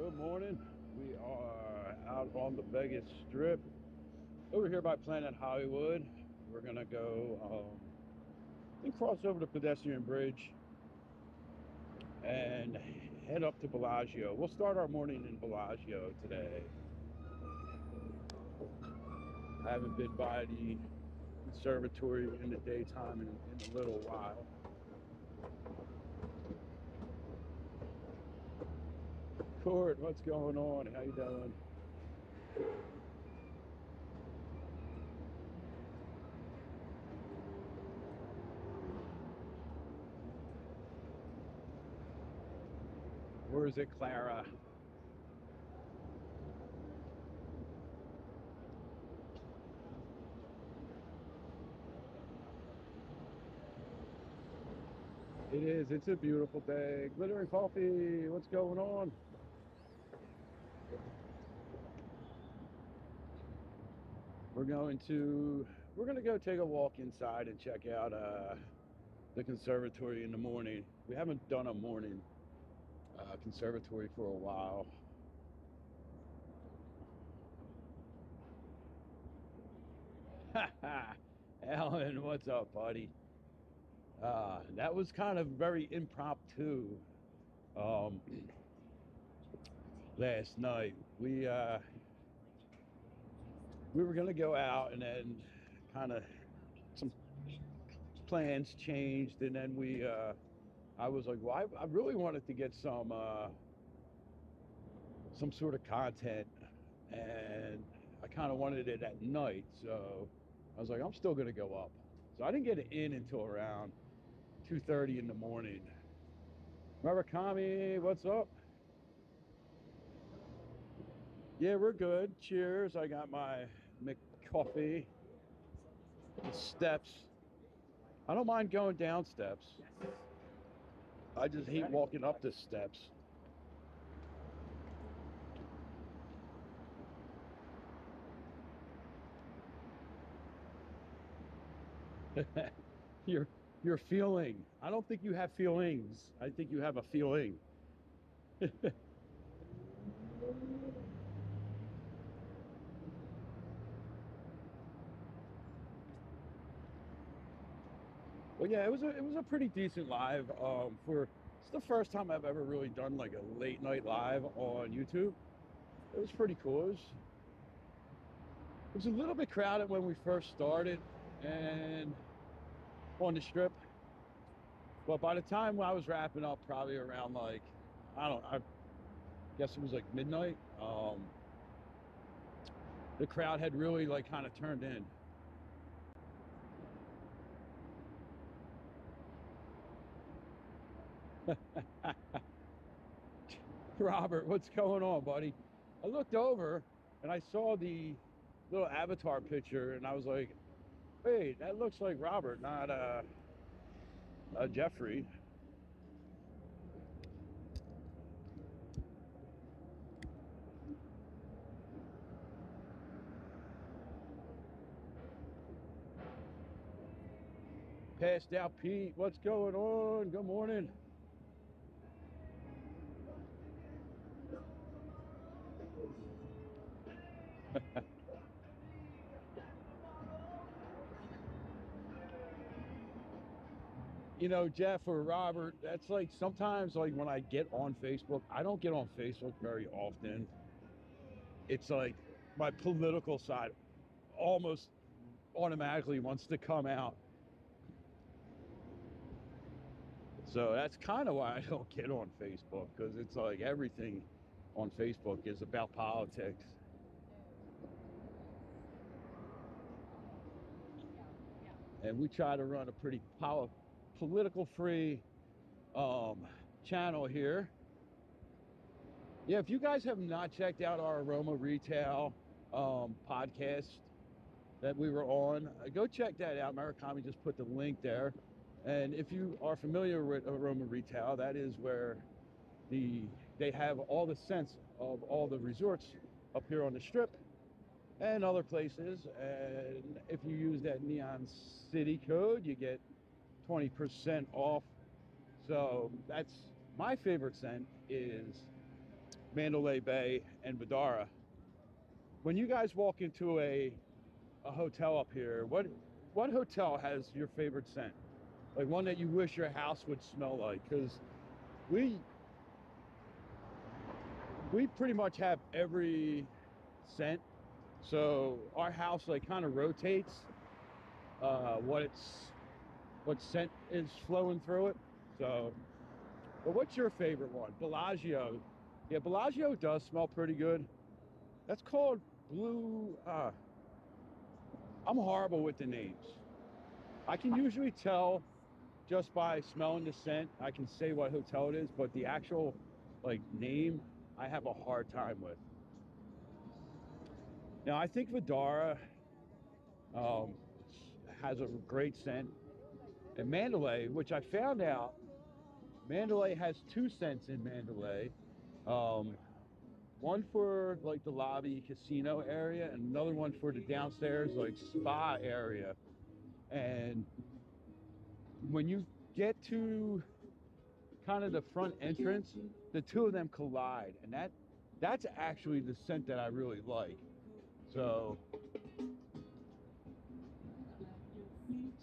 Good morning. We are out on the Vegas Strip over here by Planet Hollywood. We're gonna go and cross over the pedestrian bridge and head up to Bellagio. We'll start our morning in Bellagio today. I haven't been by the Conservatory in the daytime in a little while. Court, what's going on? How you doing? Where is it, Clara? It is. It's a beautiful day. Glitter and coffee. What's going on? We're going to go take a walk inside and check out the conservatory in the morning. We haven't done a morning conservatory for a while. Alan, what's up, buddy? That was kind of very impromptu last night. We were gonna go out, and then kind of some plans changed, and then I was like, well, I really wanted to get some sort of content, and I kind of wanted it at night, so I was like, I'm still gonna go up. So I didn't get it in until around 2:30 in the morning. Murakami, what's up? Yeah, we're good. Cheers. I got my McCoffee. The steps. I don't mind going down steps. I just hate walking up the steps. Your feeling. I don't think you have feelings. I think you have a feeling. Well, yeah, it was a pretty decent live. It's the first time I've ever really done like a late night live on YouTube. It was pretty cool. It was a little bit crowded when we first started and on the strip. But by the time I was wrapping up, probably around like, I guess it was like midnight, the crowd had really like kind of turned in. Robert, what's going on, buddy? I looked over and I saw the little avatar picture, and I was like, wait, that looks like Robert, not Jeffrey. Passed out Pete, what's going on? Good morning. You know, Jeff or Robert, that's like sometimes like when I get on Facebook, I don't get on Facebook very often. It's like my political side almost automatically wants to come out. So that's kind of why I don't get on Facebook, because it's like everything on Facebook is about politics. And we try to run a pretty political free channel here. Yeah, if you guys have not checked out our Aroma Retail podcast that we were on, go check that out. Murakami just put the link there. And if you are familiar with Aroma Retail, that is where they have all the scents of all the resorts up here on the Strip and other places. And if you use that Neon City code, you get 20% off. So that's my favorite scent is Mandalay Bay, and Vidara. When you guys walk into a hotel up here, what hotel has your favorite scent? Like one that you wish your house would smell like? Because we pretty much have every scent, so our house like kind of rotates what scent is flowing through it. So, but what's your favorite one? Bellagio. Yeah, Bellagio does smell pretty good. That's called Blue. I'm horrible with the names. I can usually tell just by smelling the scent. I can say what hotel it is, but the actual like name, I have a hard time with. Now, I think Vidara has a great scent. And Mandalay, which I found out, Mandalay has two scents in Mandalay. One for like the lobby casino area and another one for the downstairs like spa area. And when you get to kind of the front entrance, the two of them collide, and that's actually the scent that I really like. So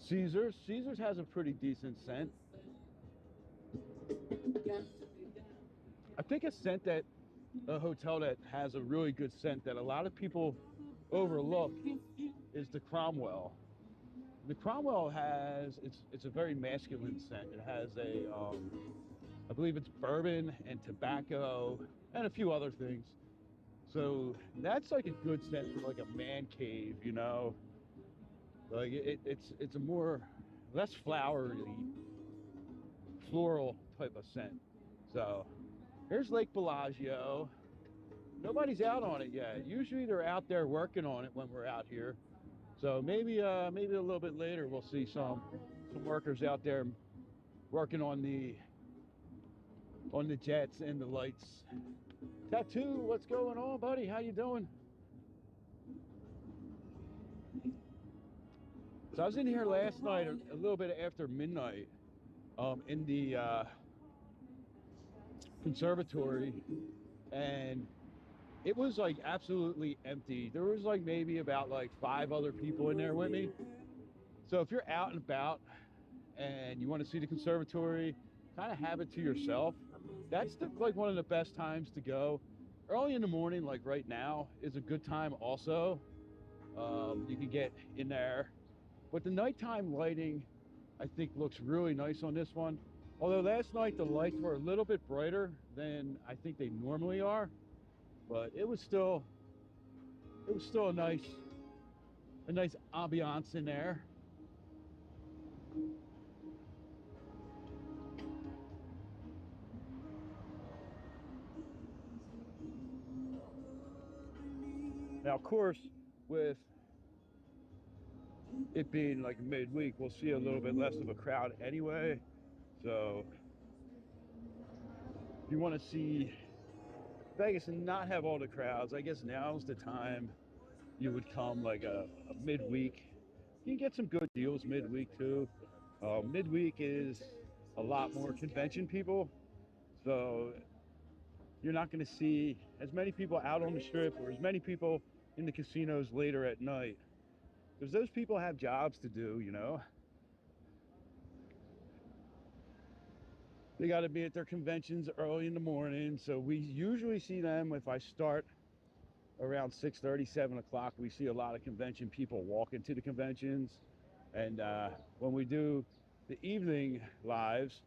Caesars has a pretty decent scent. I think a hotel that has a really good scent that a lot of people overlook is the Cromwell. The Cromwell it's a very masculine scent. It has I believe it's bourbon and tobacco and a few other things. So that's like a good scent for like a man cave, you know. Like it's a more less flowery, floral type of scent. So here's Lake Bellagio. Nobody's out on it yet. Usually they're out there working on it when we're out here. So maybe a little bit later we'll see some workers out there working on the jets and the lights. Tattoo, what's going on, buddy? How you doing? So I was in here last night a little bit after midnight in the Conservatory, and it was like absolutely empty. There was like maybe about like 5 other people in there with me. So if you're out and about and you want to see the Conservatory, kind of have it to yourself. That's like one of the best times to go. Early in the morning, like right now, is a good time also. You can get in there. But the nighttime lighting, I think, looks really nice on this one. Although last night the lights were a little bit brighter than I think they normally are. But it was still a nice ambiance in there. Now, of course, with it being like midweek, we'll see a little bit less of a crowd anyway. So if you want to see Vegas and not have all the crowds, I guess now's the time you would come like a midweek. You can get some good deals midweek too. Midweek is a lot more convention people, so you're not going to see as many people out on the strip or as many people in the casinos later at night, because those people have jobs to do, you know. They got to be at their conventions early in the morning, so we usually see them. If I start around 6:30, 7 o'clock, we see a lot of convention people walking to the conventions. And when we do the evening lives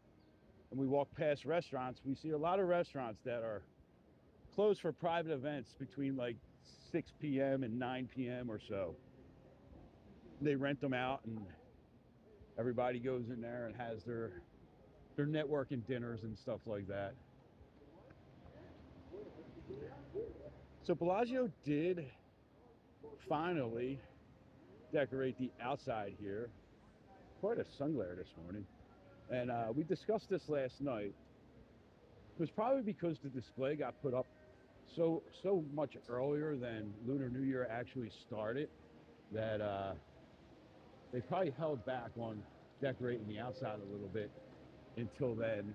and we walk past restaurants, we see a lot of restaurants that are closed for private events between like 6 p.m. and 9 p.m. or so. They rent them out and everybody goes in there and has their networking dinners and stuff like that. So Bellagio did finally decorate the outside here. Quite a sun glare this morning. And we discussed this last night. It was probably because the display got put up so much earlier than Lunar New Year actually started that they probably held back on decorating the outside a little bit until then.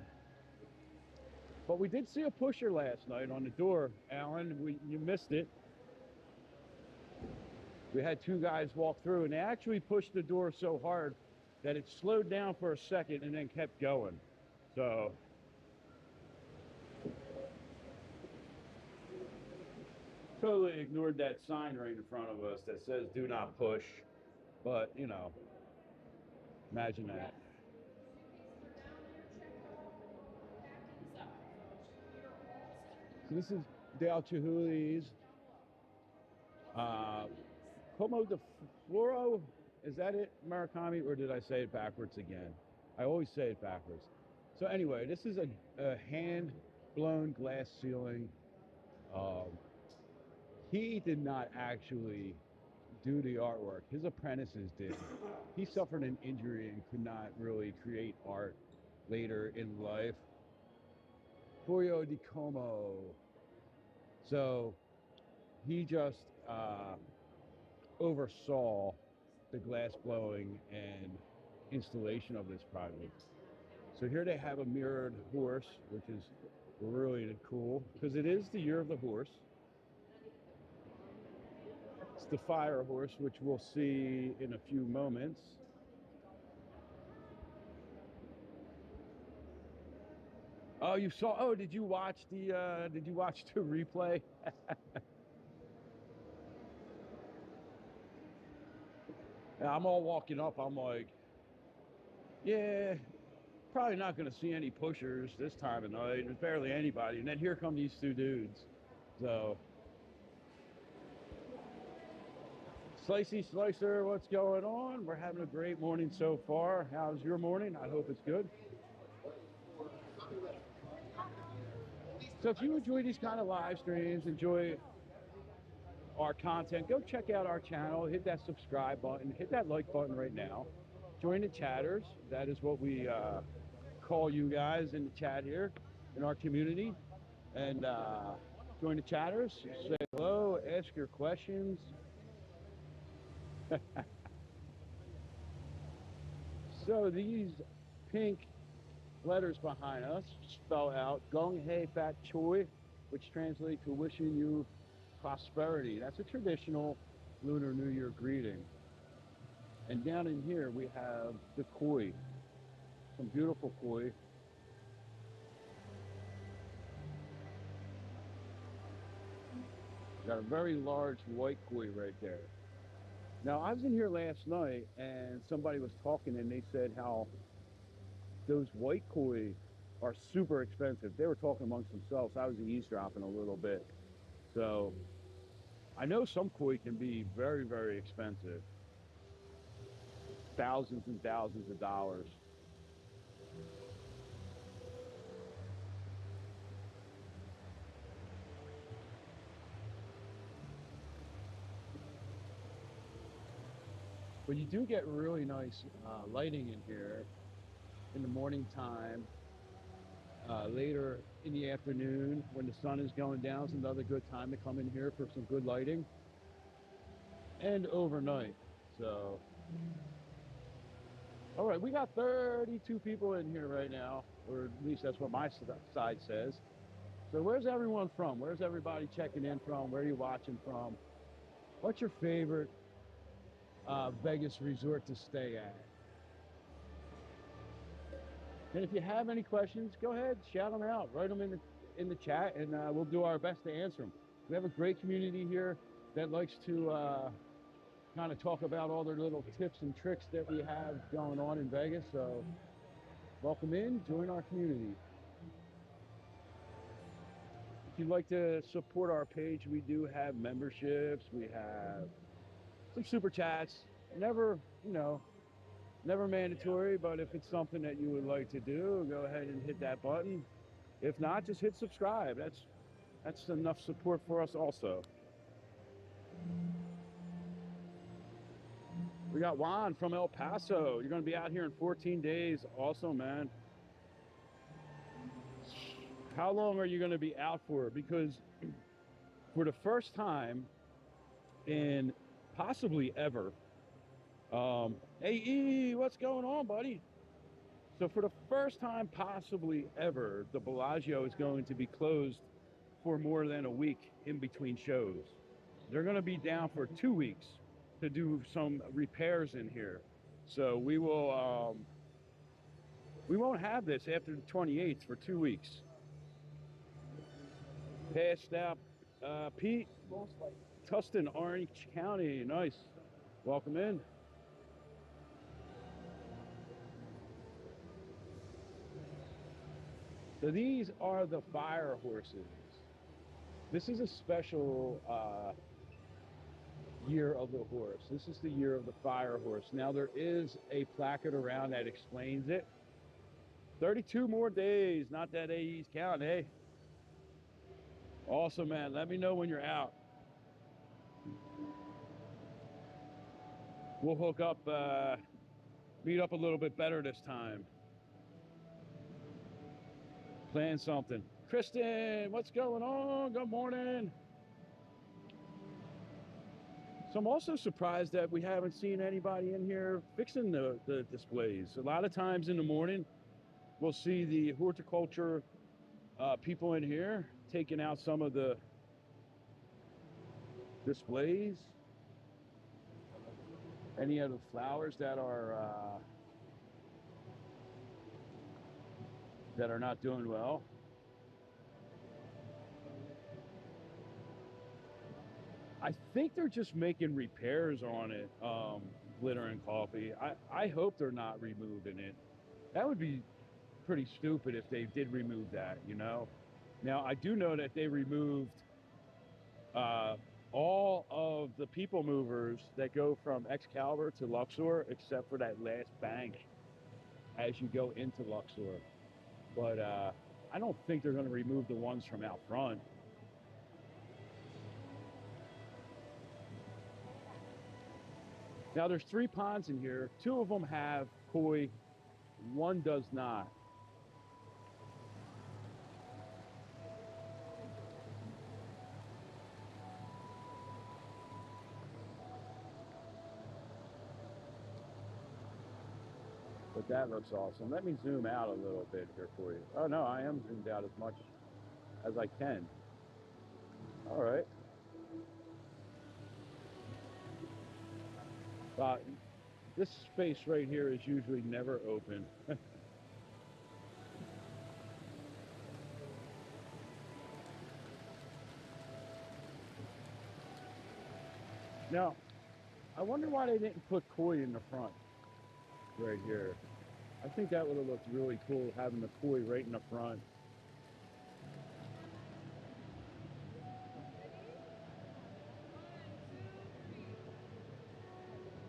But we did see a pusher last night on the door, Alan. You missed it. We had two guys walk through, and they actually pushed the door so hard that it slowed down for a second and then kept going. So totally ignored that sign right in front of us that says do not push. But, you know, imagine that. So this is Dale Chihuli's. Como de Floro, is that it, Murakami, or did I say it backwards again? I always say it backwards. So anyway, this is a hand-blown glass ceiling. He did not actually do the artwork. His apprentices did. He suffered an injury and could not really create art later in life. Furio di Como. So he just oversaw the glass blowing and installation of this project. So here they have a mirrored horse, which is really cool because it is the year of the horse. It's the fire horse, which we'll see in a few moments. Oh, you saw? Oh, did you watch the replay? I'm all walking up. I'm like, yeah, probably not going to see any pushers this time of night. There's barely anybody. And then here come these two dudes. So, Slicey Slicer, what's going on? We're having a great morning so far. How's your morning? I hope it's good. So if you enjoy these kind of live streams, enjoy our content, go check out our channel, hit that subscribe button, hit that like button right now. Join the chatters. That is what we call you guys in the chat here in our community. And join the chatters, say hello, ask your questions. So these pink letters behind us spell out Gong Hei Fat Choi, which translates to wishing you prosperity. That's a traditional Lunar New Year greeting. And down in here we have the koi, some beautiful koi. Got a very large white koi right there. Now I was in here last night and somebody was talking and they said how those white koi are super expensive. They were talking amongst themselves. I was eavesdropping a little bit. So I know some koi can be very, very expensive. Thousands and thousands of dollars. But you do get really nice lighting in here in the morning time. Later in the afternoon when the sun is going down is another good time to come in here for some good lighting. And overnight. So, all right, we got 32 people in here right now, or at least that's what my side says. So where's everyone from? Where's everybody checking in from? Where are you watching from? What's your favorite Vegas resort to stay at? And if you have any questions, go ahead, shout them out, write them in the chat, and we'll do our best to answer them. We have a great community here that likes to kind of talk about all their little tips and tricks that we have going on in Vegas. So welcome in, join our community. If you'd like to support our page, we do have memberships. We have some super chats. Never, never mandatory, but if it's something that you would like to do, go ahead and hit that button. If not, just hit subscribe. That's enough support for us also. We got Juan from El Paso. You're going to be out here in 14 days. Awesome, man. How long are you going to be out for? Because for the first time in possibly ever, hey, E, what's going on, buddy? So for the first time possibly ever, the Bellagio is going to be closed for more than a week in between shows. They're going to be down for 2 weeks to do some repairs in here. So we won't have this after the 28th for 2 weeks. Passed out, Pete, Tustin, Orange County. Nice. Welcome in. So these are the fire horses. This is a special year of the horse. This is the year of the fire horse. Now there is a placard around that explains it. 32 more days, not that AE's count, hey? Awesome, man. Let me know when you're out. We'll hook up, meet up a little bit better this time. Plan something. Kristen, what's going on? Good morning. So I'm also surprised that we haven't seen anybody in here fixing the displays. A lot of times in the morning, we'll see the horticulture people in here taking out some of the displays. Any of the flowers that are not doing well. I think they're just making repairs on it, Glitter and Coffee. I hope they're not removing it. That would be pretty stupid if they did remove that, you know? Now, I do know that they removed all of the people movers that go from Excalibur to Luxor, except for that last bank as you go into Luxor. But I don't think they're going to remove the ones from out front. Now there's 3 ponds in here. 2 of them have koi, 1 does not. But that looks awesome. Let me zoom out a little bit here for you. Oh no, I am zoomed out as much as I can. All right. This space right here is usually never open. Now, I wonder why they didn't put koi in the front right here. I think that would have looked really cool, having the koi right in the front.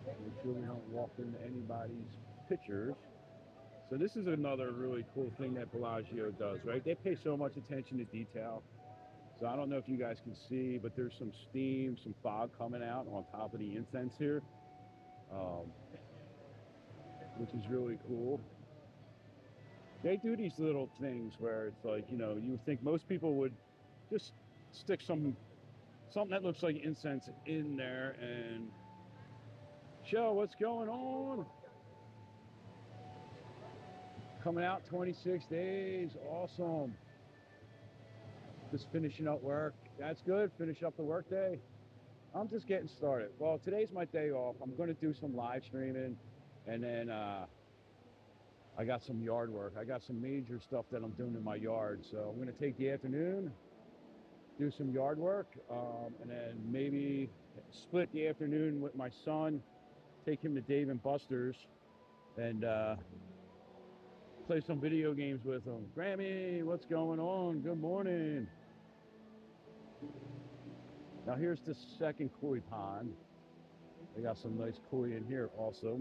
Make sure we don't walk into anybody's pictures. So this is another really cool thing that Bellagio does, right? They pay so much attention to detail. So I don't know if you guys can see, but there's some steam, some fog coming out on top of the incense here, which is really cool. They do these little things where it's like, you know, you would think most people would just stick something that looks like incense in there and show what's going on. Coming out 26 days, awesome. Just finishing up work. That's good, finish up the work day. I'm just getting started. Well, today's my day off. I'm gonna do some live streaming, and then I got some yard work. I got some major stuff that I'm doing in my yard. So I'm gonna take the afternoon, do some yard work, and then maybe split the afternoon with my son, take him to Dave and Buster's, and play some video games with him. Grammy, what's going on? Good morning. Now here's the second koi pond. They got some nice koi in here also.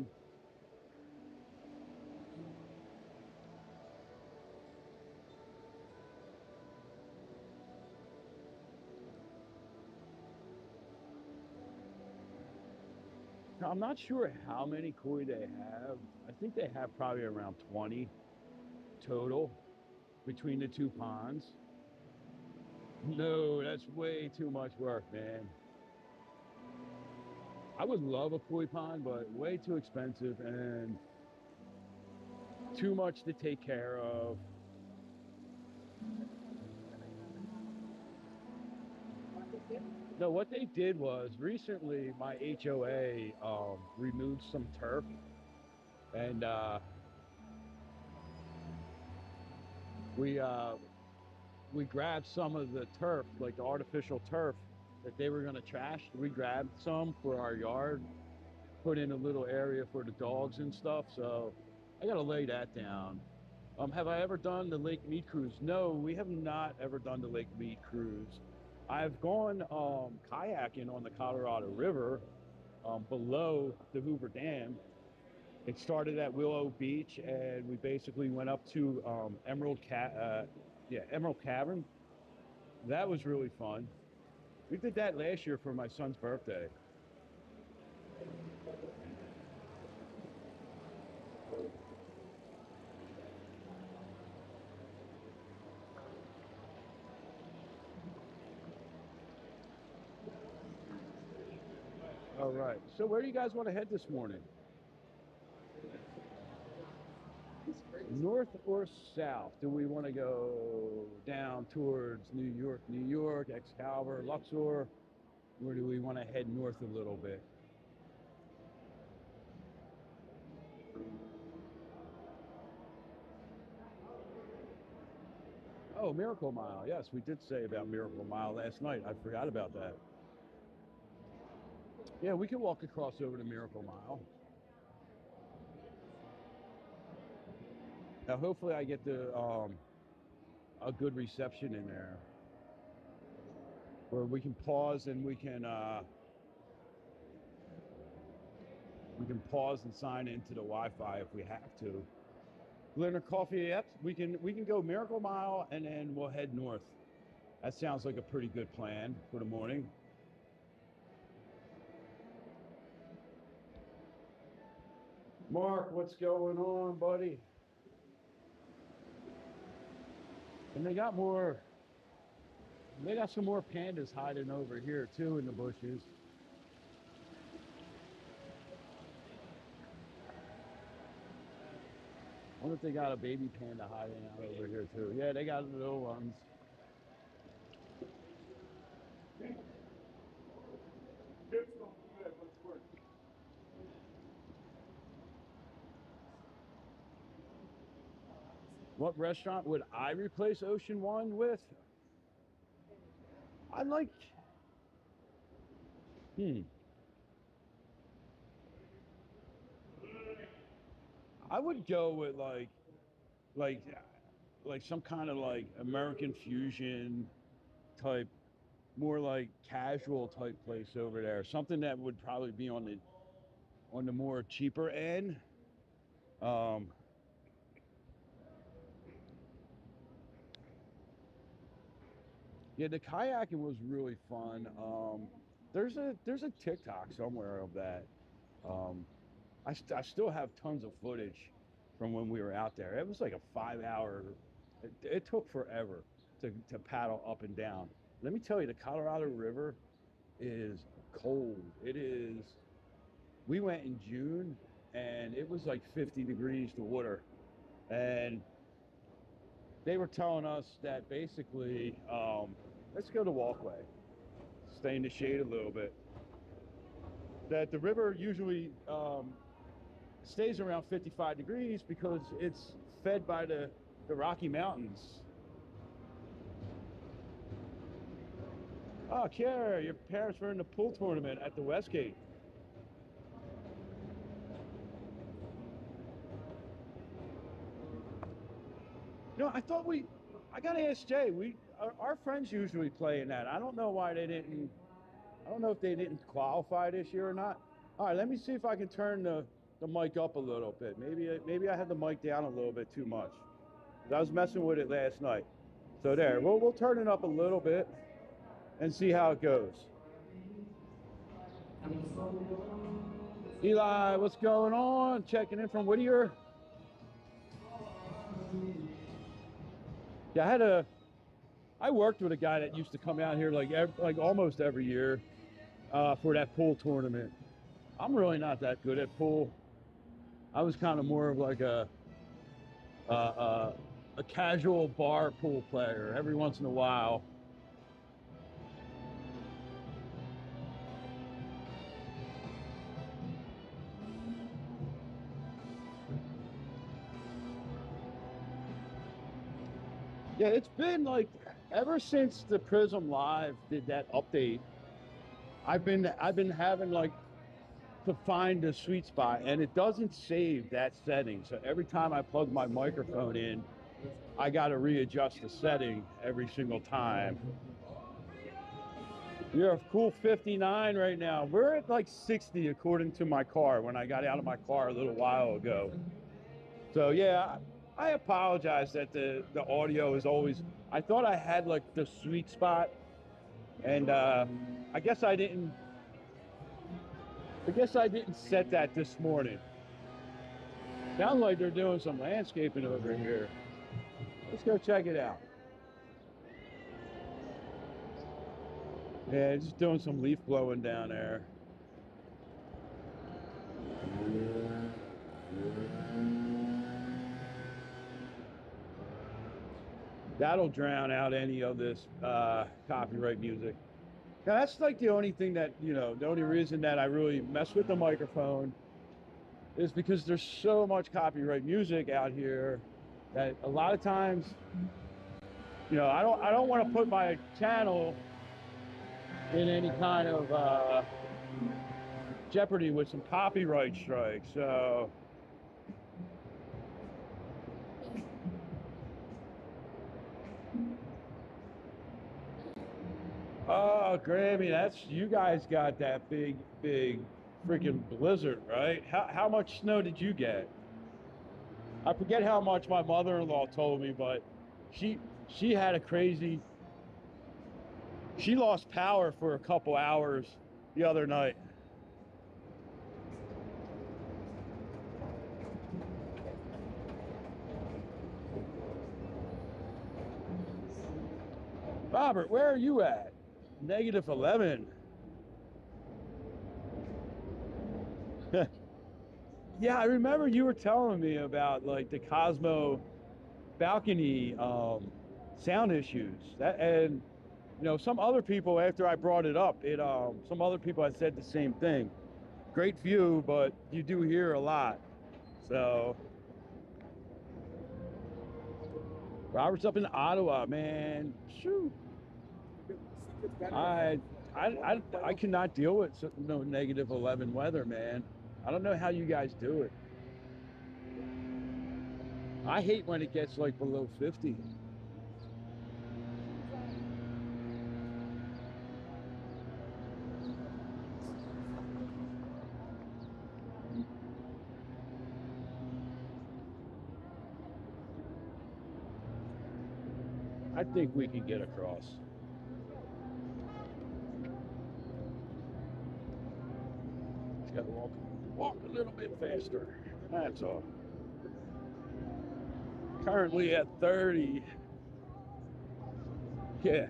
Now, I'm not sure how many koi they have. I think they have probably around 20 total between the 2 ponds. No, that's way too much work, man. I would love a koi pond, but way too expensive, and too much to take care of. No, what they did was recently my HOA removed some turf, and we grabbed some of the turf, like the artificial turf that they were going to trash. We grabbed some for our yard, put in a little area for the dogs and stuff. So I got to lay that down. Have I ever done the Lake Mead cruise? No, we have not ever done the Lake Mead cruise. I've gone kayaking on the Colorado River below the Hoover Dam. It started at Willow Beach, and we basically went up to Emerald Cavern. That was really fun. We did that last year for my son's birthday. All right, so where do you guys want to head this morning? North or south? Do we want to go down towards New York, Excalibur, Luxor? Or do we want to head north a little bit? Oh, Miracle Mile. Yes, we did say about Miracle Mile last night. I forgot about that. Yeah, we can walk across over to Miracle Mile. Now, hopefully I get the a good reception in there where we can pause and we can pause and sign into the Wi-Fi if we have to. Glen or Coffee, yep, we can go Miracle Mile and then we'll head north. That sounds like a pretty good plan for the morning. Mark, what's going on, buddy? And they got some more pandas hiding over here too in the bushes. I wonder if they got a baby panda hiding out over here too. Yeah, they got little ones. What restaurant would I replace Ocean One with? I like, I would go with like some kind of like American fusion type, more like casual type place over there. Something that would probably be on the more cheaper end. Yeah, the kayaking was really fun. There's a TikTok somewhere of that. I still have tons of footage from when we were out there. It was like a 5-hour. It took forever to paddle up and down. Let me tell you, the Colorado River is cold. It is. We went in June, and it was like 50 degrees to water, and they were telling us that basically, let's go to Walkway, stay in the shade a little bit, that the river usually stays around 55 degrees because it's fed by the Rocky Mountains. Oh, Kiara, your parents were in the pool tournament at the Westgate. You know, I gotta ask Jay, our friends usually play in that. I don't know why they didn't, I don't know if they didn't qualify this year or not. All right, let me see if I can turn the mic up a little bit. Maybe I had the mic down a little bit too much. I was messing with it last night. So there, we'll turn it up a little bit and see how it goes. Eli, what's going on? Checking in from Whittier. Yeah, I worked with a guy that used to come out here like almost every year for that pool tournament. I'm really not that good at pool. I was kind of more of like a a casual bar pool player every once in a while. Yeah, it's been like ever since the Prism Live did that update. I've been having like to find a sweet spot, and it doesn't save that setting. So every time I plug my microphone in, I got to readjust the setting every single time. You're a cool 59 right now. We're at like 60 according to my car when I got out of my car a little while ago. So yeah, I apologize that the audio is always, I thought I had like the sweet spot, and I guess I didn't set that this morning. Sounds like they're doing some landscaping over here. Let's go check it out. Yeah, just doing some leaf blowing down there. That'll drown out any of this copyright music. Now that's like the only thing that, the only reason that I really mess with the microphone is because there's so much copyright music out here that a lot of times, I don't want to put my channel in any kind of jeopardy with some copyright strikes. So oh, Grammy, you guys got that big freaking blizzard, right? How much snow did you get? I forget how much my mother-in-law told me, but she had a crazy, she lost power for a couple hours the other night. Robert, where are you at? -11. Yeah, I remember you were telling me about like the Cosmo balcony sound issues. And some other people, after I brought it up, some other people had said the same thing. Great view, but you do hear a lot. So Robert's up in Ottawa, man. Shoot. I cannot deal with -11 weather, man. I don't know how you guys do it. I hate when it gets like below 50. I think we can get across. Just gotta walk a little bit faster. That's all. Currently at 30. Yeah,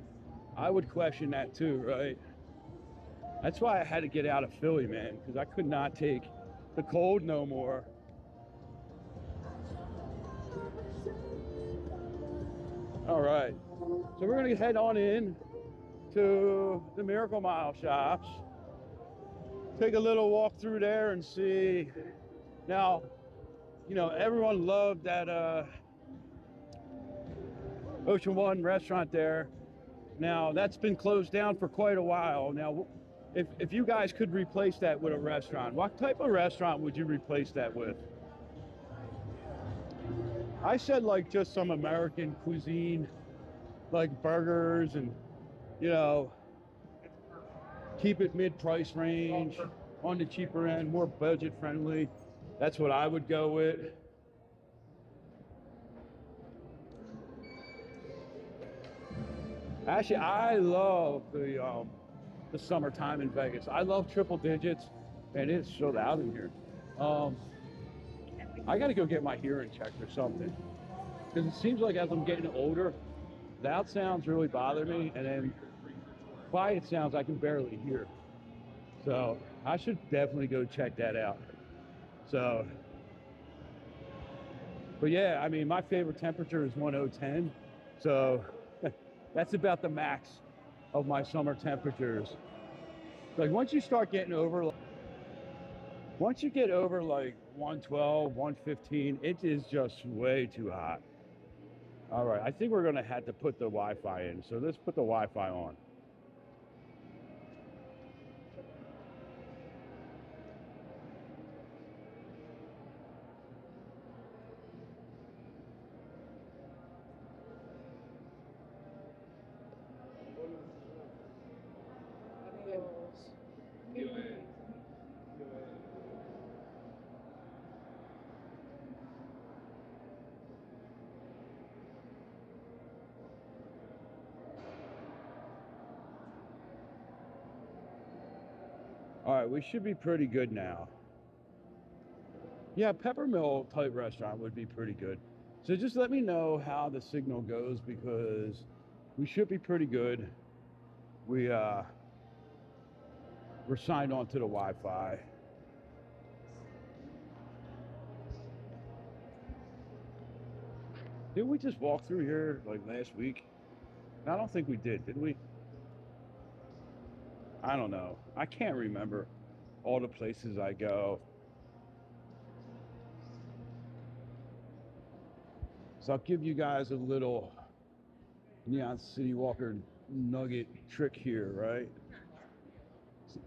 I would question that too, right? That's why I had to get out of Philly, man, because I could not take the cold no more. All right, so we're gonna head on in to the Miracle Mile shops. Take a little walk through there and see. Now, everyone loved that Ocean One restaurant there. Now, that's been closed down for quite a while. Now, if you guys could replace that with a restaurant, what type of restaurant would you replace that with? I said like just some American cuisine, like burgers and, keep it mid-price range, on the cheaper end, more budget friendly. That's what I would go with. Actually, I love the summertime in Vegas. I love triple digits, and it's so loud in here. I got to go get my hearing checked or something, because it seems like as I'm getting older, loud sounds really bother me, and then quiet sounds I can barely hear. So I should definitely go check that out. So But yeah, I mean, my favorite temperature is 1010. So that's about the max of my summer temperatures. Like once you start getting over, once you get over like 112, 115, it is just way too hot. All right, I think we're gonna have to put the Wi-Fi in. So let's put the Wi-Fi on. All right, we should be pretty good now. Yeah, Peppermill type restaurant would be pretty good. So just let me know how the signal goes because we should be pretty good. We're signed on to the Wi-Fi. Didn't we just walk through here like last week? I don't think we did we? I don't know. I can't remember all the places I go. So I'll give you guys a little Neon City Walker nugget trick here, right?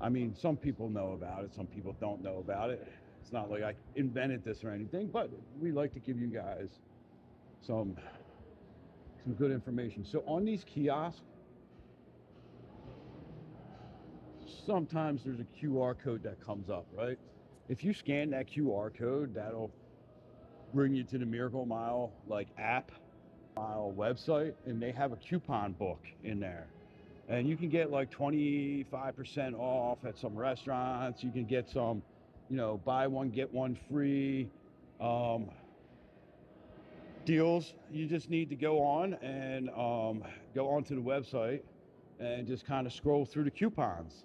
I mean, some people know about it, some people don't know about it. It's not like I invented this or anything, but we like to give you guys some good information. So on these kiosks, sometimes there's a QR code that comes up, right? If you scan that QR code, that'll bring you to the Miracle Mile like app, Mile website, and they have a coupon book in there. And you can get like 25% off at some restaurants. You can get some, you know, buy one, get one free deals. You just need to go on and go onto the website and just kind of scroll through the coupons,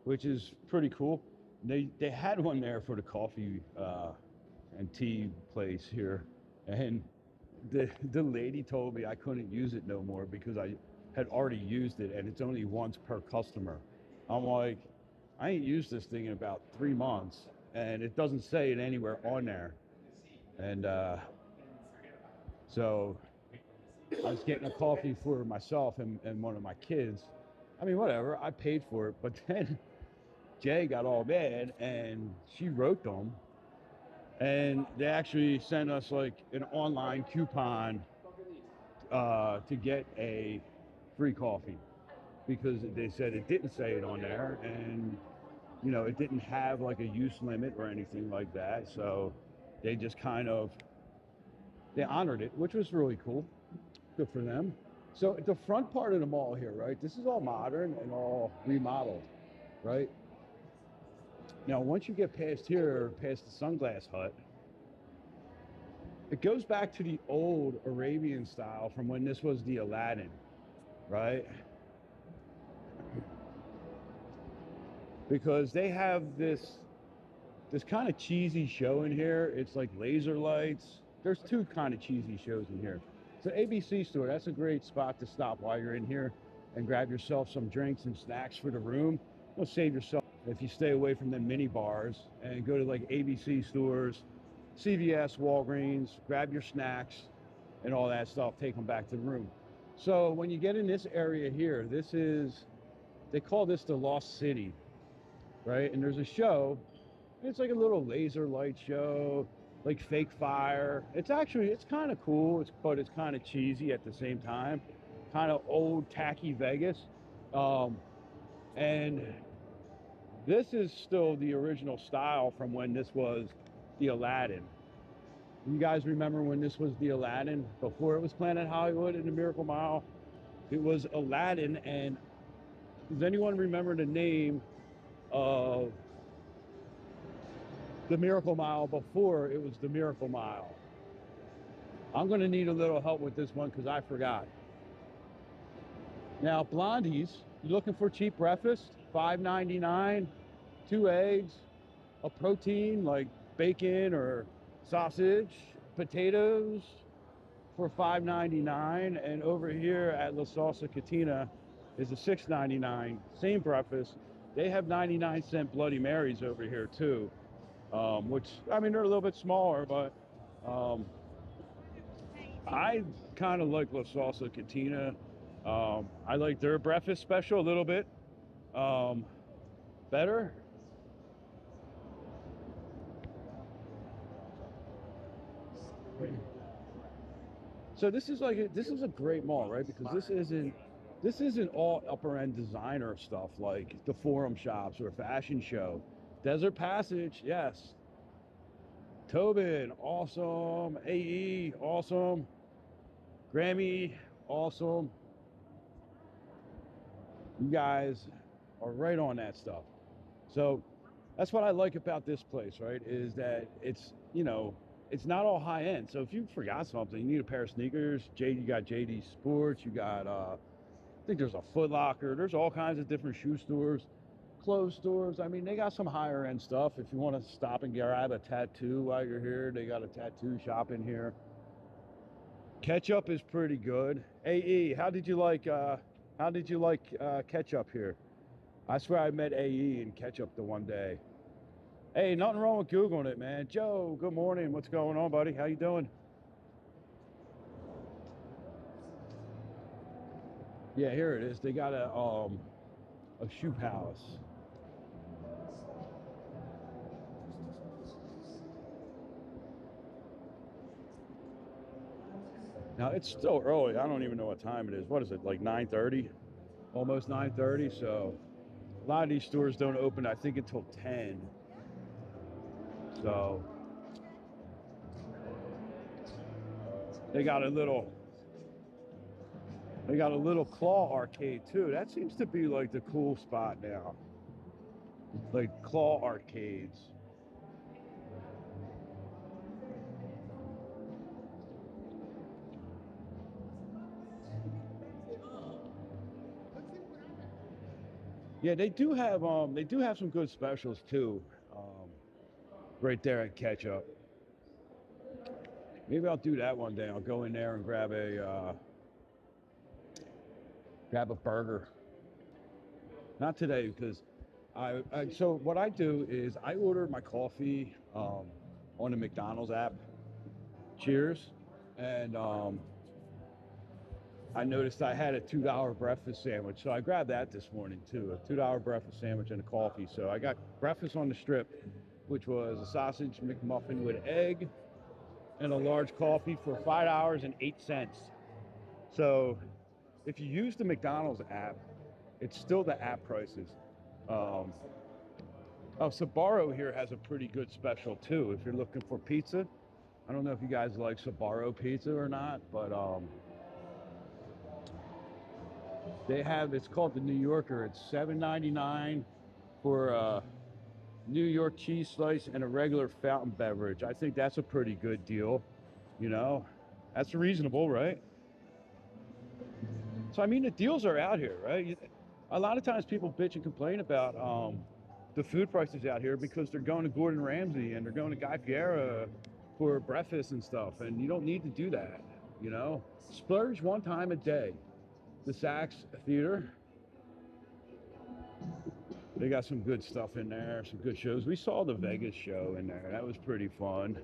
which is pretty cool. They had one there for the coffee and tea place here, and the lady told me I couldn't use it no more because I had already used it and it's only once per customer. I'm like, I ain't used this thing in about 3 months and it doesn't say it anywhere on there. And so I was getting a coffee for myself and one of my kids. I mean, whatever, I paid for it, but then Jay got all mad and she wrote them and they actually sent us like an online coupon to get a free coffee because they said it didn't say it on there and you know it didn't have like a use limit or anything like that, so they just kind of they honored it, which was really cool. Good for them. So the front part of the mall here, right, this is all modern and all remodeled, right? Now once you get past here, past the Sunglass Hut, it goes back to the old Arabian style from when this was the Aladdin, right? Because they have this kind of cheesy show in here. It's like laser lights. There's two kind of cheesy shows in here. So ABC store, that's a great spot to stop while you're in here and grab yourself some drinks and snacks for the room. You'll save yourself if you stay away from the mini bars and go to like ABC stores, CVS, Walgreens, grab your snacks and all that stuff, take them back to the room. So when you get in this area here, this is, they call this the Lost City, right? And there's a show, it's like a little laser light show, like fake fire. It's actually, it's kind of cool, but it's kind of cheesy at the same time, kind of old tacky Vegas. And this is still the original style from when this was the Aladdin. You guys remember when this was the Aladdin? Before it was Planet Hollywood and the Miracle Mile, it was Aladdin. And does anyone remember the name of the Miracle Mile before it was the Miracle Mile? I'm gonna need a little help with this one because I forgot. Now, Blondie's, you looking for cheap breakfast? $5.99, 2 eggs, a protein like bacon or sausage, potatoes for $5.99, and over here at La Salsa Catina is a $6.99. Same breakfast. They have 99-cent Bloody Marys over here too, which, I mean, they're a little bit smaller, but I kind of like La Salsa Catina. I like their breakfast special a little bit better. So this is a great mall, right? Because this isn't all upper end designer stuff like the Forum Shops or fashion show. Desert Passage, yes. Tobin, awesome. AE, awesome. Grammy, awesome. You guys are right on that stuff. So that's what I like about this place, right? Is that it's, you know, it's not all high end. So if you forgot something, you need a pair of sneakers. You got JD Sports. You got, I think there's a Foot Locker. There's all kinds of different shoe stores, clothes stores. I mean, they got some higher end stuff. If you want to stop and grab a tattoo while you're here, they got a tattoo shop in here. Ketchup is pretty good. AE, how did you like Ketchup here? I swear I met AE and Ketchup the one day. Hey, nothing wrong with Googling it, man. Joe, good morning. What's going on, buddy? How you doing? Yeah, here it is. They got a shoe palace. Now it's still early. I don't even know what time it is. What is it, like 9:30? Almost 9:30. So a lot of these stores don't open, I think, until 10. So they got a little claw arcade too. That seems to be like the cool spot now. Like claw arcades. Yeah, they do have some good specials too. Right there at Ketchup. Maybe I'll do that one day. I'll go in there and grab a burger. Not today because so what I do is I order my coffee on the McDonald's app. Cheers. And I noticed I had a $2 breakfast sandwich, so I grabbed that this morning too. A $2 breakfast sandwich and a coffee. So I got breakfast on the Strip, which was a sausage McMuffin with egg and a large coffee for $5.08. So if you use the McDonald's app, it's still the app prices. Oh, Sbarro here has a pretty good special too. If you're looking for pizza, I don't know if you guys like Sbarro pizza or not, but they have, it's called the New Yorker. It's $7.99 for a New York cheese slice and a regular fountain beverage. I think that's a pretty good deal. You know, that's reasonable, right? So, I mean, the deals are out here, right? A lot of times people bitch and complain about the food prices out here because they're going to Gordon Ramsay and they're going to Guy Fieri for breakfast and stuff. And you don't need to do that, you know? Splurge one time a day. The Saks Theater. They got some good stuff in there, some good shows. We saw the Vegas show in there. That was pretty fun.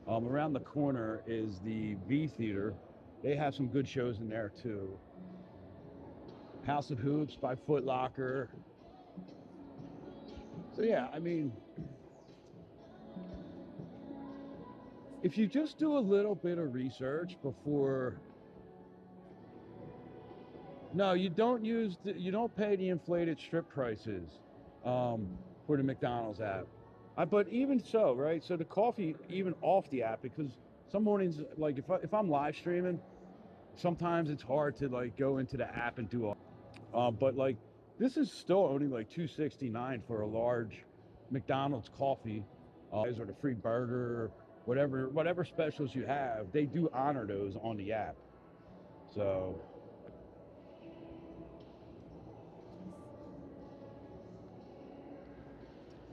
Around the corner is the V Theater. They have some good shows in there too. House of Hoops by Foot Locker. So yeah, I mean, if you just do a little bit of research before, no, you don't you don't pay the inflated Strip prices for the McDonald's app. But even so, right? So the coffee, even off the app, because some mornings, like if I'm live streaming, sometimes it's hard to like go into the app and do all. But like this is still only like $2.69 for a large McDonald's coffee, or the free burger, whatever specials you have. They do honor those on the app. So.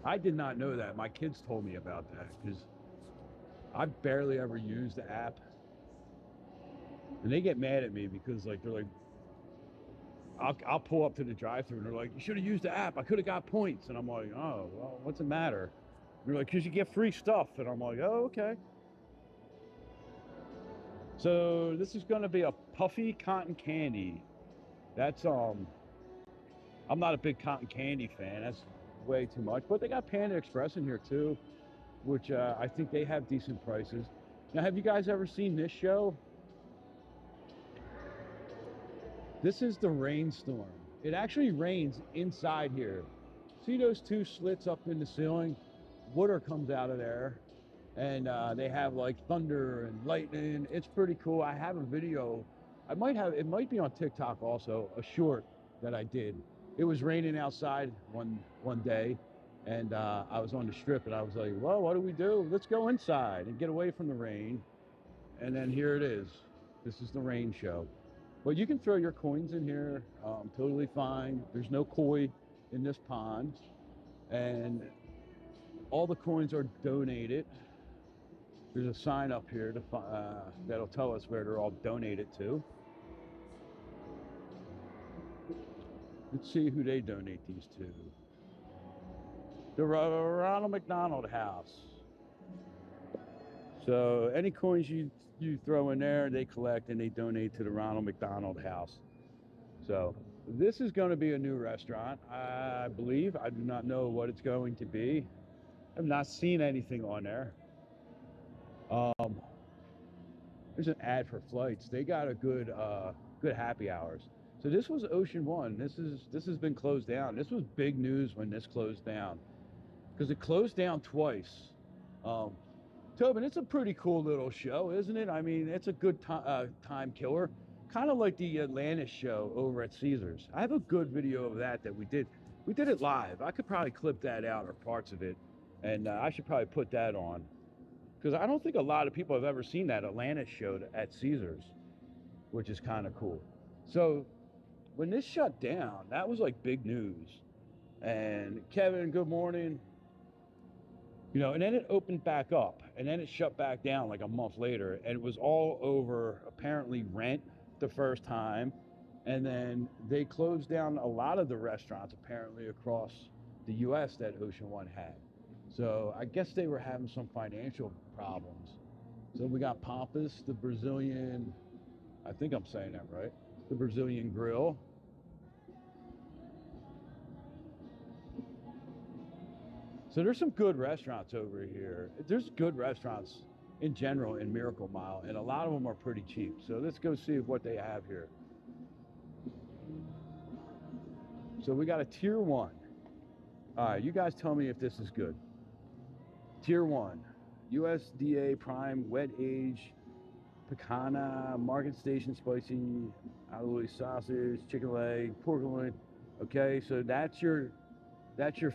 I did not know that. My kids told me about that because I barely ever use the app, and they get mad at me because like they're like, I'll pull up to the drive-thru and they're like, you should have used the app. I could have got points, and I'm like, oh well, what's the matter? And they're like, because you get free stuff, and I'm like, oh okay. So this is going to be a puffy cotton candy. That's I'm not a big cotton candy fan. That's way too much. But they got Panda Express in here too, which I think they have decent prices. Now, have you guys ever seen this show? This is the Rainstorm. It actually rains inside here. See those two slits up in the ceiling? Water comes out of there, and they have like thunder and lightning. It's pretty cool. I have a video. It might be on TikTok also, a short that I did. It was raining outside one day, and I was on the strip, and I was like, well, what do we do? Let's go inside and get away from the rain. And then here it is. This is the rain show. But you can throw your coins in here, totally fine. There's no koi in this pond, and all the coins are donated. There's a sign up here that'll tell us where they're all donated to. Let's see who they donate these to. The Ronald McDonald House. So any coins you throw in there, they collect and they donate to the Ronald McDonald House. So this is going to be a new restaurant, I believe. I do not know what it's going to be. I've not seen anything on there. There's an ad for flights. They got a good happy hours. So this was Ocean One. This has been closed down. This was big news when this closed down, because it closed down twice. Tobin, it's a pretty cool little show, isn't it? I mean, it's a good time killer, kind of like the Atlantis show over at Caesars. I have a good video of that we did. We did it live. I could probably clip that out or parts of it, and I should probably put that on, because I don't think a lot of people have ever seen that Atlantis show at Caesars, which is kind of cool. So when this shut down, that was like big news. And Kevin, good morning. You know, and then it opened back up, and then it shut back down like a month later, and it was all over apparently rent the first time, and then they closed down a lot of the restaurants apparently across the US that Ocean One had. So I guess they were having some financial problems. So we got Pampas, the Brazilian, I think I'm saying that right, the Brazilian grill. So there's some good restaurants over here. There's good restaurants in general in Miracle Mile, and a lot of them are pretty cheap. So let's go see what they have here. So we got a tier 1. All right, you guys tell me if this is good. Tier 1, USDA Prime Wet Age Picana Market Station Spicy Alloy Sausage Chicken Leg Pork Loin. Okay, so that's your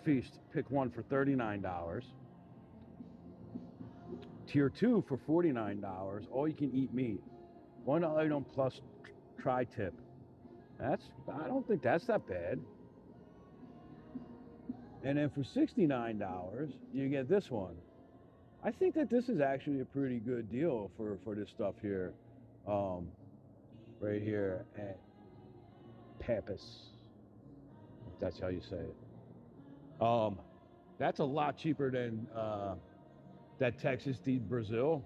feast. Pick one for $39. Tier 2 for $49. All you can eat meat. One item plus tri-tip. I don't think that's that bad. And then for $69, you get this one. I think that this is actually a pretty good deal for this stuff here. Right here at Pampas, if that's how you say it. That's a lot cheaper than that Texas de Brazil,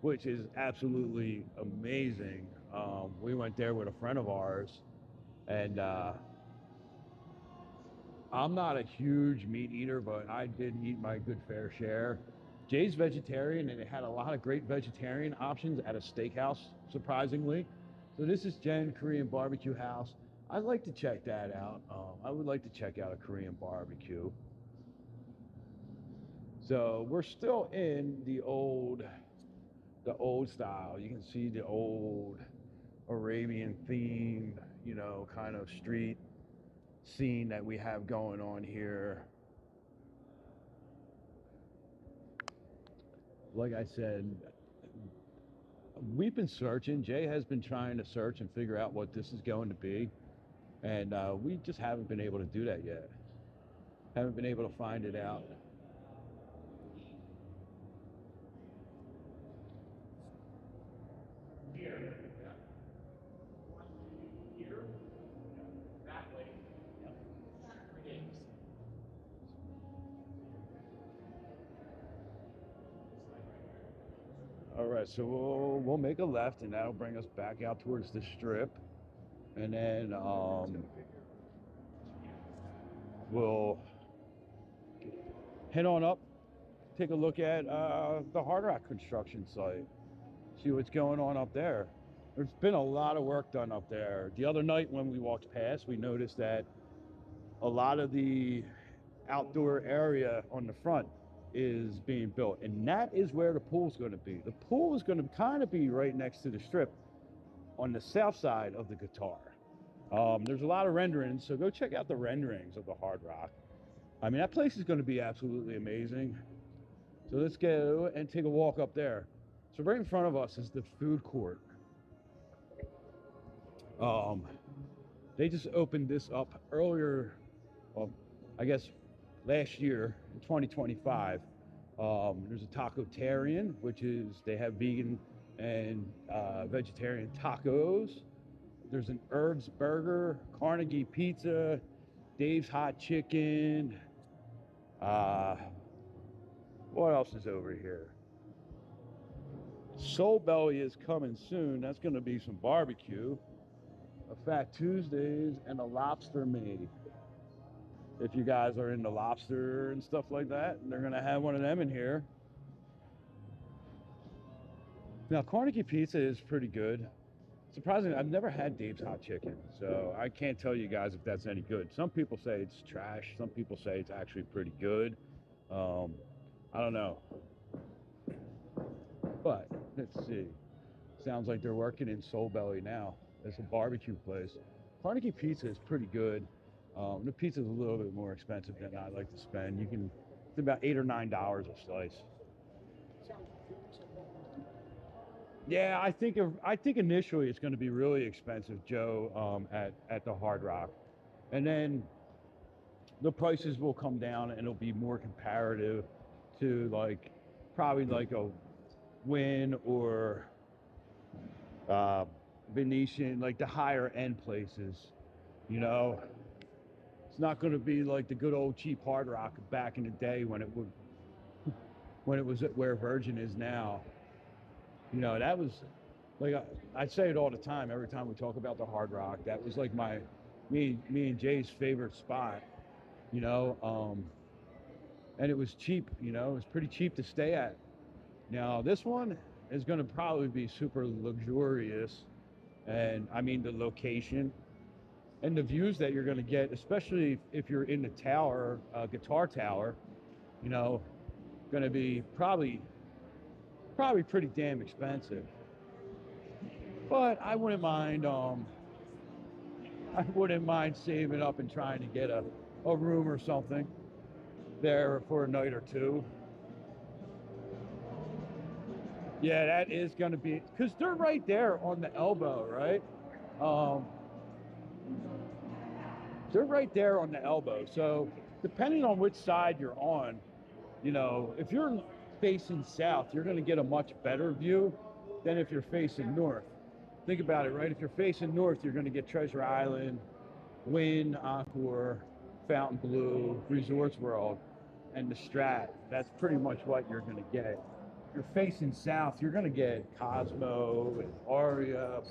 which is absolutely amazing. We went there with a friend of ours, and I'm not a huge meat eater, but I did eat my good fair share. Jay's vegetarian, and it had a lot of great vegetarian options at a steakhouse, surprisingly. So this is Jen Korean Barbecue House. I'd like to check that out. I would like to check out a Korean barbecue. So we're still in the old style. You can see the old Arabian themed, you know, kind of street scene that we have going on here. Like I said, we've been searching. Jay has been trying to search and figure out what this is going to be. And we just haven't been able to do that yet. Haven't been able to find it out. right, so we'll make a left, and that'll bring us back out towards the Strip, and then we'll head on up, take a look at the Hard Rock construction site, see what's going on up there. There's been a lot of work done up there. The other night when we walked past, we noticed that a lot of the outdoor area on the front is being built, and that is where the pool's going to be. The pool is going to kind of be right next to the Strip on the south side of the Guitar. There's a lot of renderings, so go check out the renderings of the Hard Rock. I mean, that place is going to be absolutely amazing. So let's go and take a walk up there. So right in front of us is the food court. They just opened this up earlier, well, I guess last year, in 2025. There's a Tacotarian, which is, they have vegan and vegetarian tacos. There's an Herbs Burger, Carnegie Pizza, Dave's Hot Chicken. What else is over here? Soul Belly is coming soon. That's going to be some barbecue. A Fat Tuesdays and a Lobster Maid. If you guys are into lobster and stuff like that, they're going to have one of them in here. Now, Carnegie Pizza is pretty good. Surprisingly, I've never had Dave's Hot Chicken, so I can't tell you guys if that's any good. Some people say it's trash. Some people say it's actually pretty good. I don't know. But let's see. Sounds like they're working in Soul Belly now. It's a barbecue place. Carnegie Pizza is pretty good. The pizza is a little bit more expensive than I like to spend. It's about $8 or $9 a slice. Yeah, I think initially it's going to be really expensive, Joe, at the Hard Rock, and then the prices will come down and it'll be more comparative to probably like a Wynn or Venetian, like the higher end places, you know. It's not going to be like the good old cheap Hard Rock back in the day when it was where Virgin is now. You know, that was like, I say it all the time. Every time we talk about the Hard Rock, that was like me and Jay's favorite spot. You know, and it was cheap. You know, it was pretty cheap to stay at. Now this one is going to probably be super luxurious, and I mean the location and the views that you're going to get, especially if you're in the tower, Guitar Tower, you know, going to be probably pretty damn expensive. But I wouldn't mind saving up and trying to get a room or something there for a night or two. Yeah, that is going to be, because they're right there on the elbow, right? They're right there on the elbow. So depending on which side you're on, you know, if you're facing south, you're going to get a much better view than if you're facing north. Think about it, right? If you're facing north, you're going to get Treasure Island, Wynn, Encore, Fontainebleau, Resorts World, and the Strat. That's pretty much what you're going to get. If you're facing south, you're going to get Cosmo and Aria,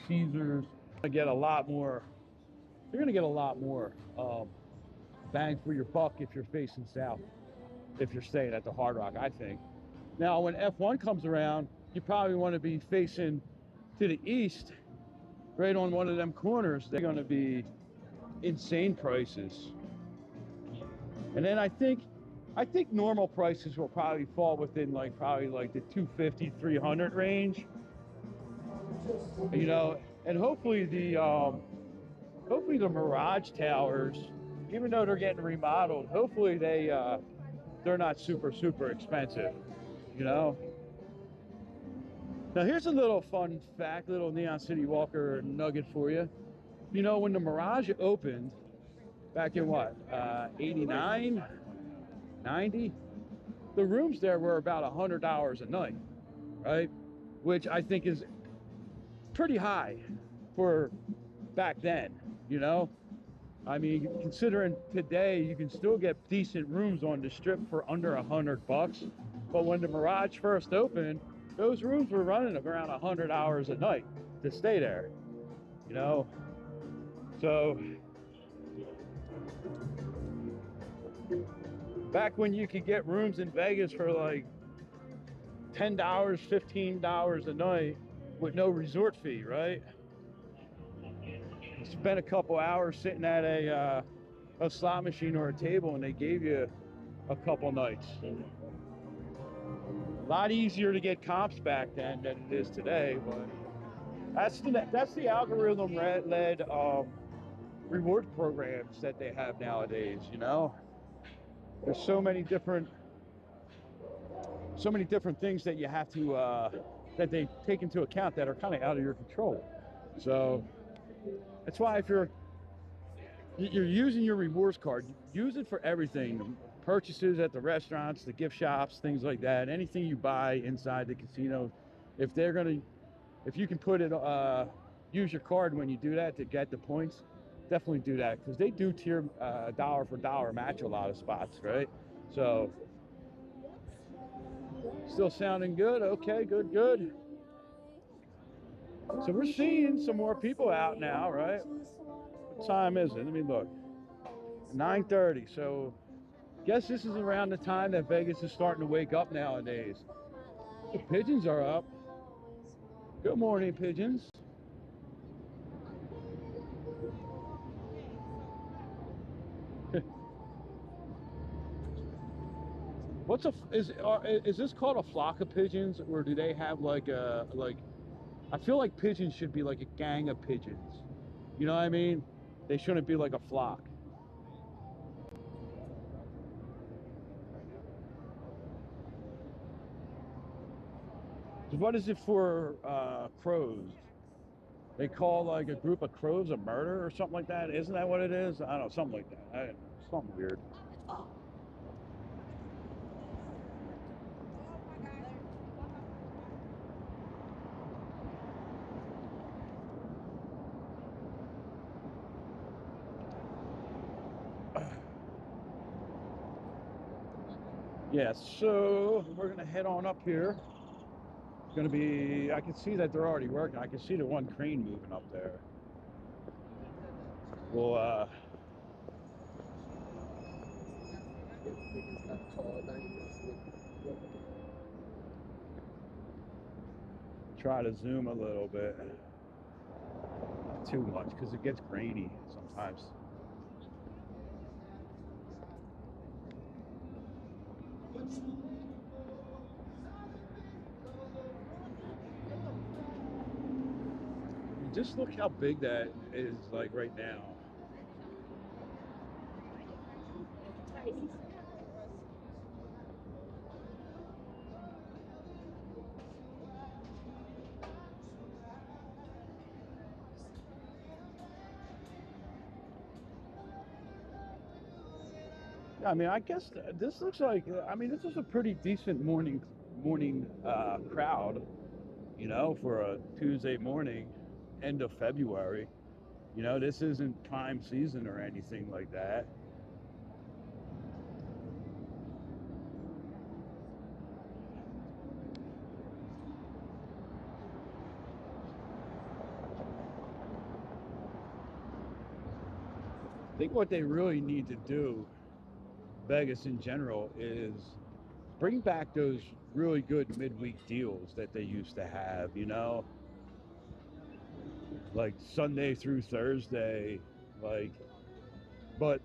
Caesars. You're going to get a lot more. You're going to get a lot more bang for your buck if you're facing south, if you're staying at the Hard Rock, I think. Now, when F1 comes around, you probably want to be facing to the east, right on one of them corners. They're going to be insane prices. And then I think normal prices will probably fall within probably the 250, 300 range. You know, and hopefully the Mirage towers, even though they're getting remodeled, hopefully they're not super expensive, you know. Now here's a little fun fact, little Neon City Walker nugget for you. You know, when the Mirage opened back in 89, 90, the rooms there were about $100 a night, right? Which I think is pretty high for back then, you know. I mean, considering today you can still get decent rooms on the Strip for under $100, but when the Mirage first opened, those rooms were running around 100 hours a night to stay there, you know. So back when you could get rooms in Vegas for like $10, $15 a night with no resort fee, right? You spent a couple hours sitting at a slot machine or a table, and they gave you a couple nights. A lot easier to get comps back then than it is today, but that's the algorithm led reward programs that they have nowadays. You know, there's so many different things that you have to that they take into account that are kind of out of your control. So that's why if you're using your rewards card, use it for everything. The purchases at the restaurants, the gift shops, things like that. Anything you buy inside the casino, if you can put it, use your card when you do that to get the points, definitely do that, because they do tier dollar for dollar match a lot of spots, right? So still sounding good. Okay, good. So we're seeing some more people out now, right? What time is it? Let me look. 9:30. So guess this is around the time that Vegas is starting to wake up nowadays. The pigeons are up. Good morning, pigeons. Is this called a flock of pigeons, or do they have like I feel like pigeons should be like a gang of pigeons. You know what I mean? They shouldn't be like a flock. What is it for crows? They call like a group of crows a murder or something like that. Isn't that what it is? I don't know, something like that. Something weird. Yeah, so we're gonna head on up here. It's gonna be, I can see that they're already working. I can see the one crane moving up there. We'll try to zoom a little bit. Not too much, because it gets grainy sometimes. Just look how big that is, like right now. I mean, I guess this looks like, I mean, this is a pretty decent morning crowd, you know, for a Tuesday morning, end of February. You know, this isn't prime season or anything like that. I think what they really need to do, Vegas in general, is bring back those really good midweek deals that they used to have, you know, like Sunday through Thursday, like, but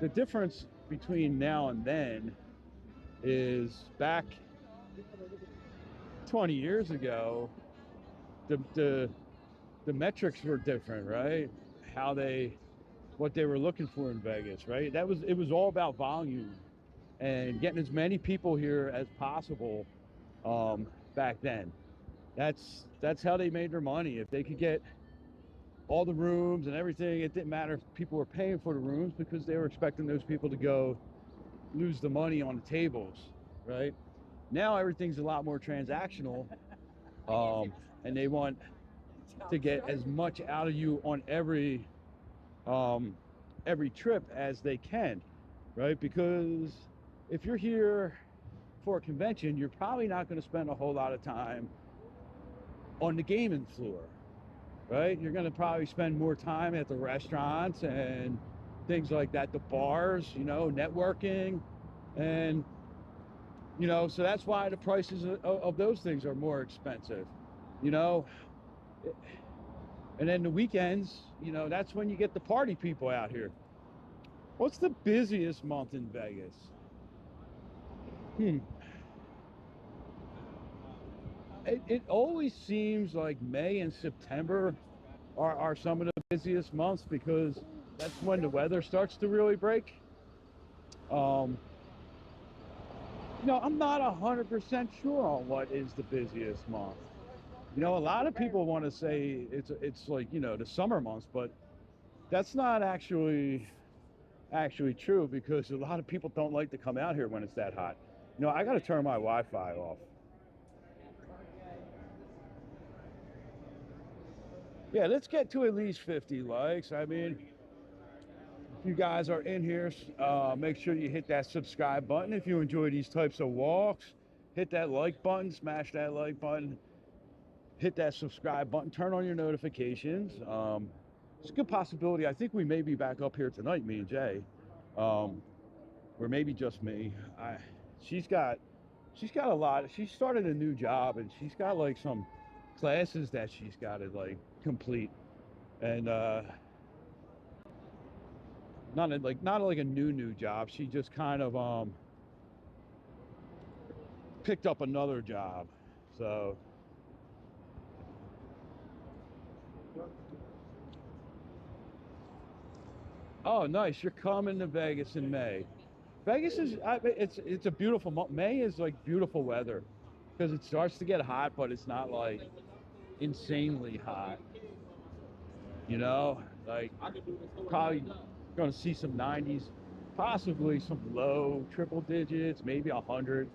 the difference between now and then is back 20 years ago, the metrics were different, right? What they were looking for in Vegas, right? It was all about volume and getting as many people here as possible back then. That's how they made their money. If they could get all the rooms and everything, it didn't matter if people were paying for the rooms, because they were expecting those people to go lose the money on the tables, right? Now everything's a lot more transactional, and they want to get as much out of you on every trip as they can, right? Because if you're here for a convention, you're probably not going to spend a whole lot of time on the gaming floor, right? You're going to probably spend more time at the restaurants and things like that, the bars, you know, networking, and you know, so that's why the prices of those things are more expensive, you know. And then the weekends, you know, that's when you get the party people out here. What's the busiest month in Vegas? It always seems like May and September are some of the busiest months because that's when the weather starts to really break. You know, I'm not 100% sure on what is the busiest month. You know, a lot of people want to say it's like, you know, the summer months, but that's not actually true because a lot of people don't like to come out here when it's that hot. You know, I got to turn my Wi-Fi off. Yeah, let's get to at least 50 likes. I mean, if you guys are in here, make sure you hit that subscribe button. If you enjoy these types of walks, hit that like button, smash that like button, hit that subscribe button, turn on your notifications. It's a good possibility. I think we may be back up here tonight, me and Jay, or maybe just me. She's got a lot. She started a new job and she's got like some classes that she's got to like complete, and not like a new job. She just kind of picked up another job. So oh, nice. You're coming to Vegas in May. Vegas is it's a beautiful month. May is like beautiful weather because it starts to get hot, but it's not like insanely hot. You know, like probably going to see some 90s, possibly some low triple digits, maybe 100,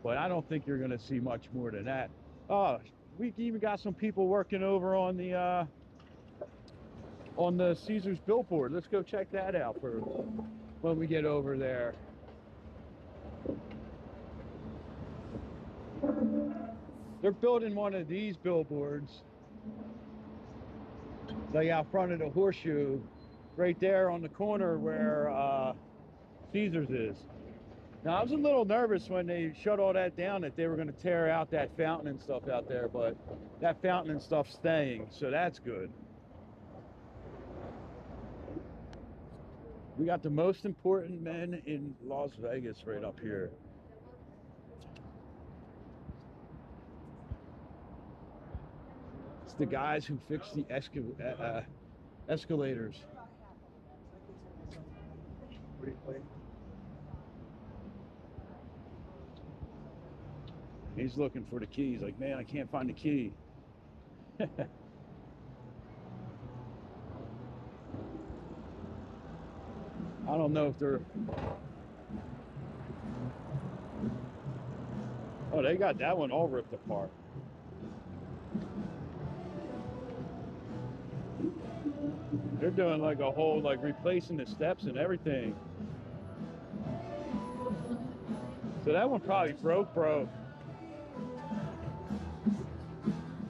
but I don't think you're going to see much more than that. Oh, we even got some people working over on the Caesars billboard. Let's go check that out for when we get over there. They're building one of these billboards, like out front of the Horseshoe, right there on the corner where Caesars is. Now, I was a little nervous when they shut all that down that they were going to tear out that fountain and stuff out there, but that fountain and stuff's staying, so that's good. We got the most important men in Las Vegas right up here. It's the guys who fix the escalators. He's looking for the key. He's like, man, I can't find the key. I don't know if they're... Oh, they got that one all ripped apart. They're doing like a whole, like replacing the steps and everything. So that one probably broke.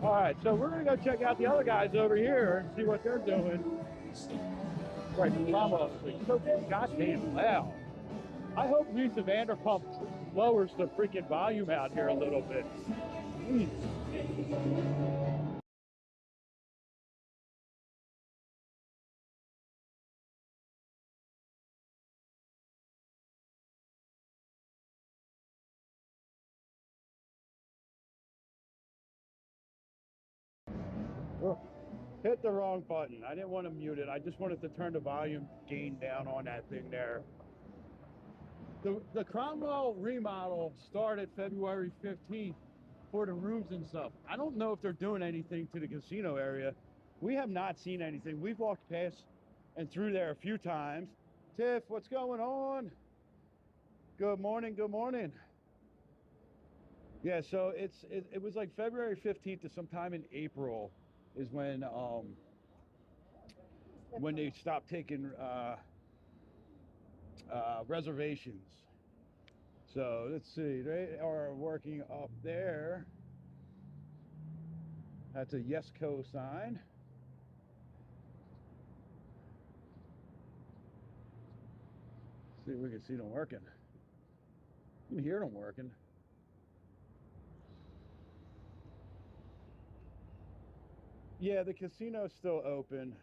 All right, so we're gonna go check out the other guys over here and see what they're doing. Right, the drama is so goddamn loud. I hope Lisa Vanderpump lowers the freaking volume out here a little bit. Jeez. Oh, hit the wrong button. I didn't want to mute it. I just wanted to turn the volume gain down on that thing there. The Cromwell remodel started February 15th for the rooms and stuff. I don't know if they're doing anything to the casino area. We have not seen anything. We've walked past and through there a few times. Tiff, what's going on? Good morning, good morning. Yeah, so it was like February 15th to sometime in April is when they stopped taking reservations. So let's see, they are working up there. That's a Yesco sign. See if we can see them working. You can hear them working. Yeah, the casino's still open.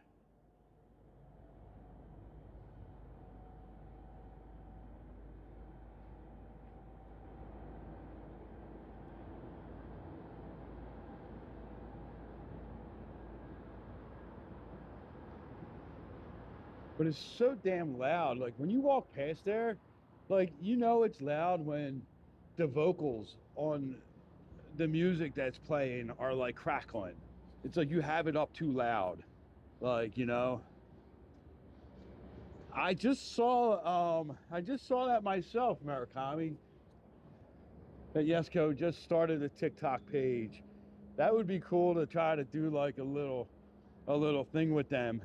But it's so damn loud. Like when you walk past there, like you know it's loud when the vocals on the music that's playing are like crackling. It's like you have it up too loud. Like, you know. I just saw that myself, Murakami. That Yesco just started a TikTok page. That would be cool to try to do like a little thing with them.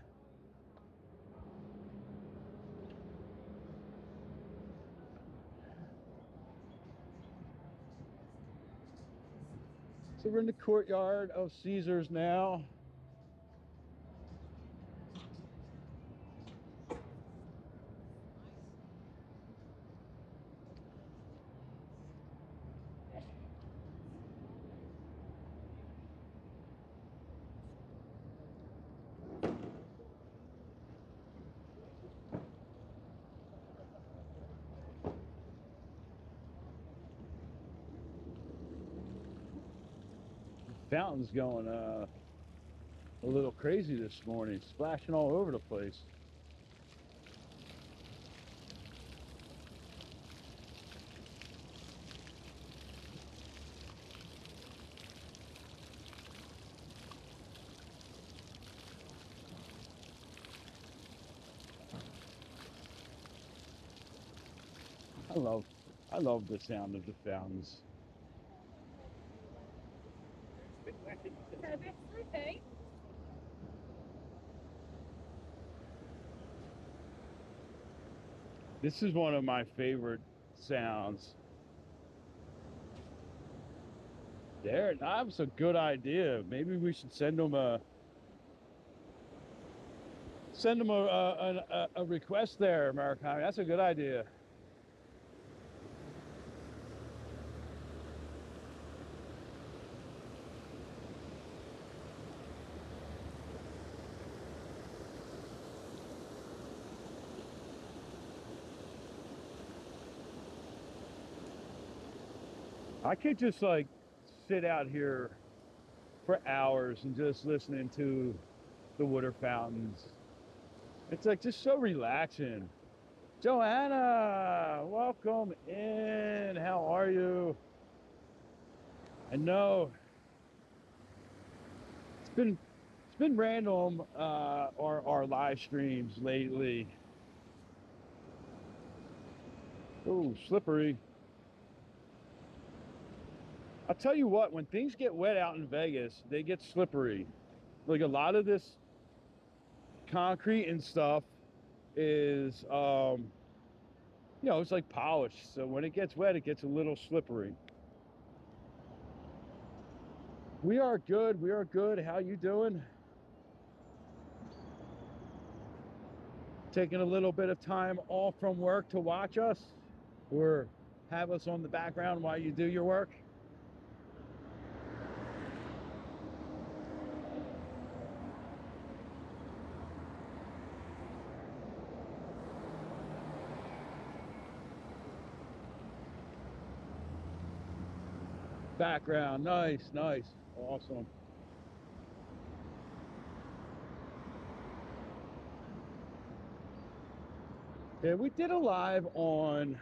So we're in the courtyard of Caesars now. Fountain's going a little crazy this morning, splashing all over the place. I love the sound of the fountains. This is one of my favorite sounds. There, that was a good idea. Maybe we should send them a request there, Murakami. That's a good idea. I could just like sit out here for hours and just listening to the water fountains. It's like just so relaxing. Joanna, welcome in. How are you? I know it's been random our live streams lately. Oh, slippery. I'll tell you what, when things get wet out in Vegas, they get slippery. Like a lot of this concrete and stuff is you know, it's like polished. So when it gets wet, it gets a little slippery. We are good. We are good. How you doing? Taking a little bit of time off from work to watch us or have us on the background while you do your work? Background, nice, nice, awesome. Yeah, we did a live on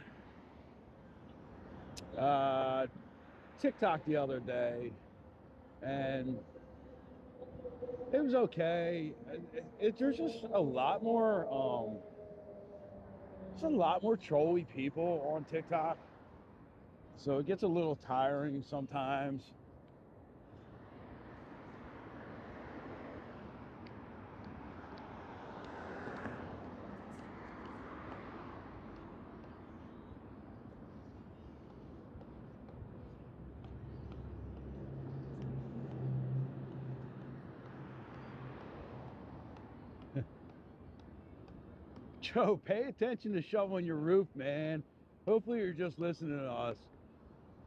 TikTok the other day, and it was okay. There's just a lot more, there's a lot more trolly people on TikTok, so it gets a little tiring sometimes. Joe, pay attention to shoveling your roof, man. Hopefully you're just listening to us.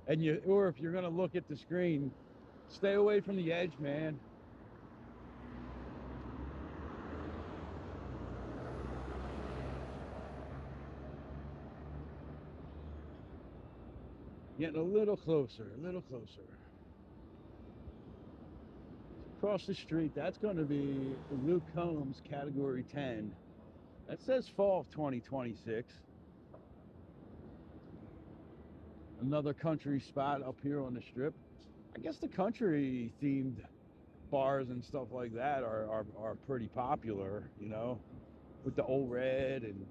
And or if you're gonna look at the screen, stay away from the edge, man. Getting a little closer, a little closer. Across the street, that's going to be Luke Combs Category 10. That says fall of 2026. Another country spot up here on the strip. I guess the country themed bars and stuff like that are pretty popular, you know, with the Old Red and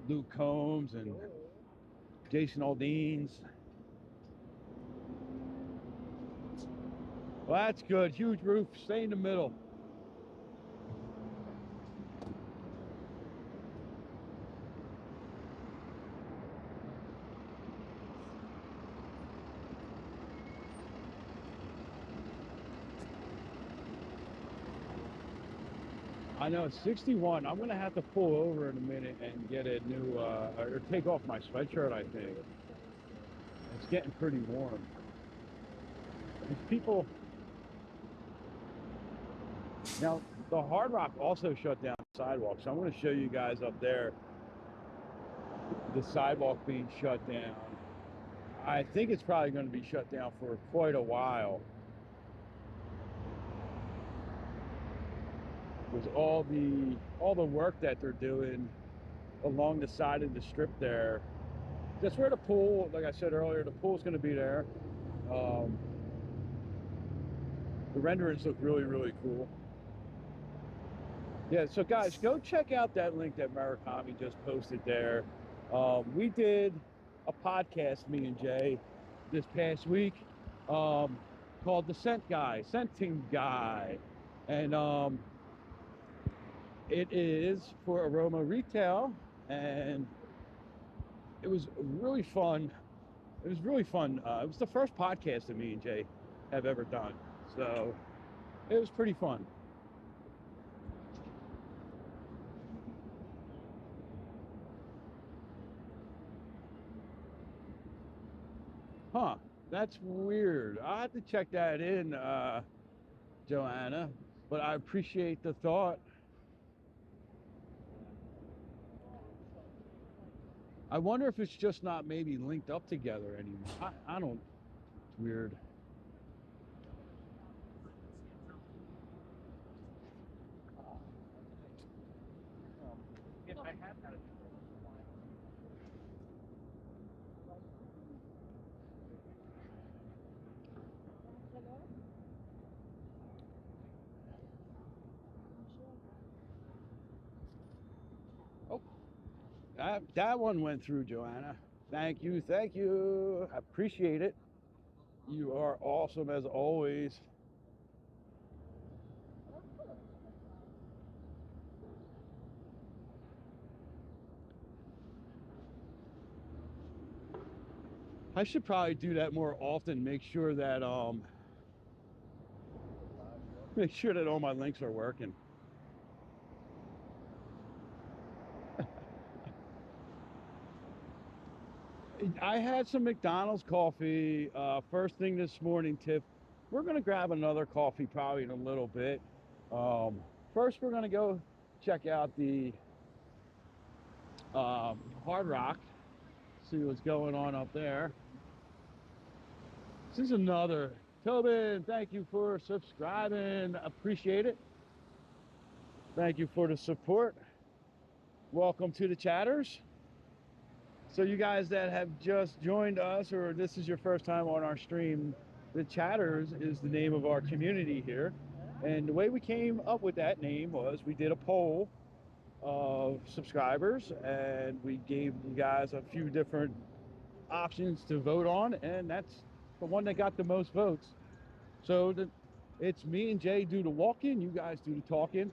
Luke Combs and Jason Aldean's. Well, that's good. Huge roof. Stay in the middle. I know, it's 61. I'm going to have to pull over in a minute and get a new, or take off my sweatshirt, I think. It's getting pretty warm. These people... Now, the Hard Rock also shut down the sidewalk, so I'm going to show you guys up there the sidewalk being shut down. I think it's probably going to be shut down for quite a while. Because all the work that they're doing along the side of the strip there. That's where the pool, like I said earlier, the pool's going to be there. The renderings look really, really cool. Yeah, so guys, go check out that link that Murakami just posted there. We did a podcast, me and Jay, this past week, called The Scenting Guy. And it is for Aroma Retail, and it was really fun. It was really fun. It was the first podcast that me and Jay have ever done, so it was pretty fun. Huh, that's weird. I'll have to check that in, Joanna, but I appreciate the thought. I wonder if it's just not maybe linked up together anymore. I don't, it's weird. Oh, that one went through, Joanna. Thank you, thank you. I appreciate it. You are awesome as always. I should probably do that more often. Make sure that all my links are working. I had some McDonald's coffee first thing this morning, Tiff. We're gonna grab another coffee probably in a little bit. First, we're gonna go check out the Hard Rock, see what's going on up there. This is another Tobin. Thank you for subscribing. Appreciate it. Thank you for the support. Welcome to the chatters. So you guys that have just joined us, or this is your first time on our stream, the chatters is the name of our community here. And the way we came up with that name was we did a poll of subscribers, and we gave you guys a few different options to vote on, and that's the one that got the most votes. So it's me and Jay do the walking, you guys do the talking.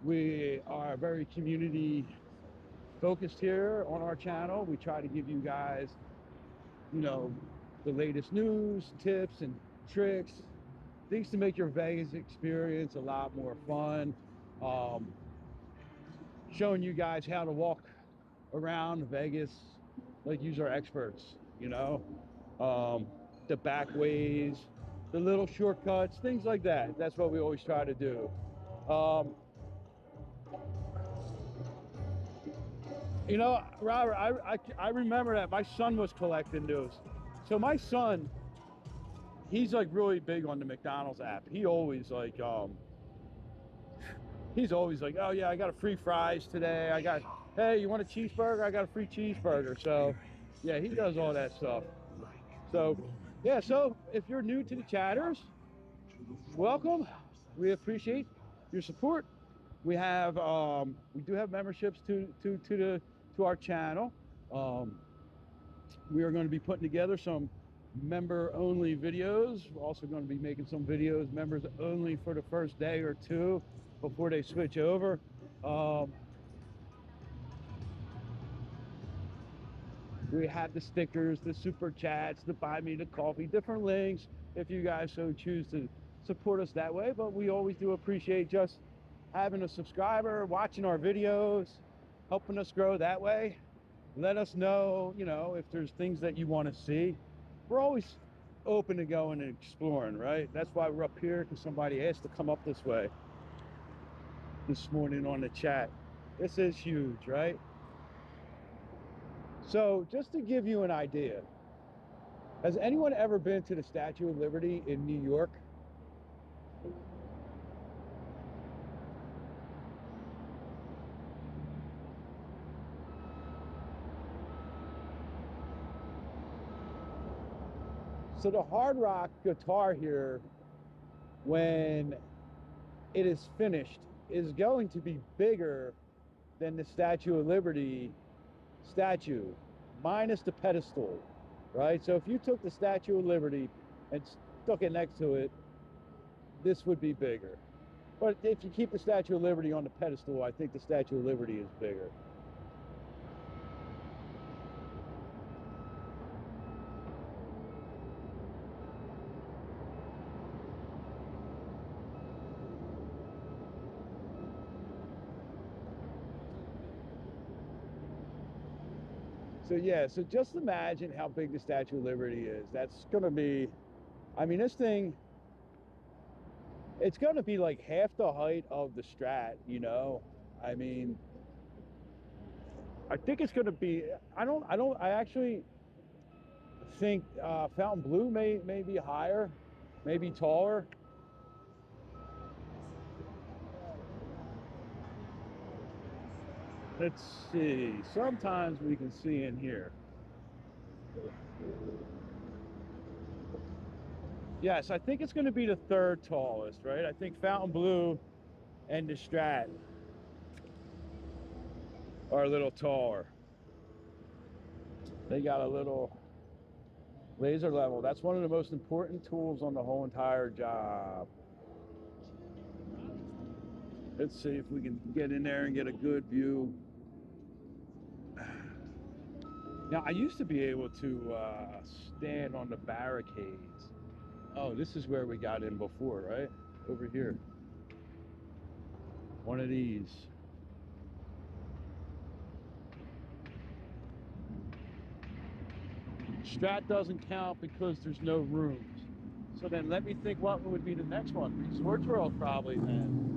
We are very community focused here on our channel. We try to give you guys, you know, the latest news, tips and tricks, things to make your Vegas experience a lot more fun. showing you guys how to walk around Vegas like you are experts, you know, the back ways, the little shortcuts, things like that. That's what we always try to do. You know, Robert, I remember that my son was collecting those. So my son, he's like really big on the McDonald's app. He always like, he's always like, oh yeah, I got a free fries today. Hey, you want a cheeseburger? I got a free cheeseburger. So yeah, he does all that stuff. So yeah, so if you're new to the chatters, welcome. We appreciate your support. We have we do have memberships to our channel. We are going to be putting together some member only videos. We're also going to be making some videos members only for the first day or two before they switch over. We have the stickers, the super chats, the buy me the coffee, different links if you guys so choose to support us that way. But we always do appreciate just having a subscriber, watching our videos, helping us grow that way. Let us know, you know, if there's things that you want to see. We're always open to going and exploring, right? That's why we're up here, because somebody asked to come up this way this morning on the chat. This is huge, right? So just to give you an idea, has anyone ever been to the Statue of Liberty in New York? So the Hard Rock guitar here, when it is finished, is going to be bigger than the Statue of Liberty statue, minus the pedestal, right? So if you took the Statue of Liberty and stuck it next to it, this would be bigger. But if you keep the Statue of Liberty on the pedestal, I think the Statue of Liberty is bigger. So yeah, so just imagine how big the Statue of Liberty is. That's gonna be, I mean, this thing, it's gonna be like half the height of the Strat, you know? I mean, I think it's gonna be, I actually think Fountain Blue may be higher, maybe taller. Let's see, sometimes we can see in here. Yes, I think it's going to be the third tallest, right? I think Fountain Blue and the Strat are a little taller. They got a little laser level. That's one of the most important tools on the whole entire job. Let's see if we can get in there and get a good view. Now, I used to be able to stand on the barricades. Oh, this is where we got in before, right? Over here. One of these. Strat doesn't count because there's no rooms. So then let me think what would be the next one. Resorts World probably then.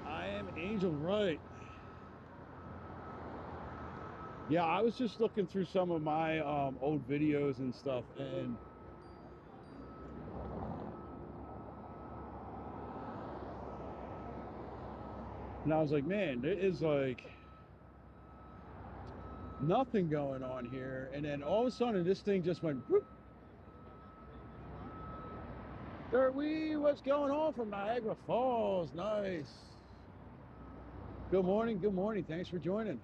I am Angel, right? Yeah, I was just looking through some of my old videos and stuff, and I was like, man, there is like Nothing going on here. And then all of a sudden this thing just went whoop. There what's going on from Niagara Falls? Nice. Good morning, good morning. Thanks for joining.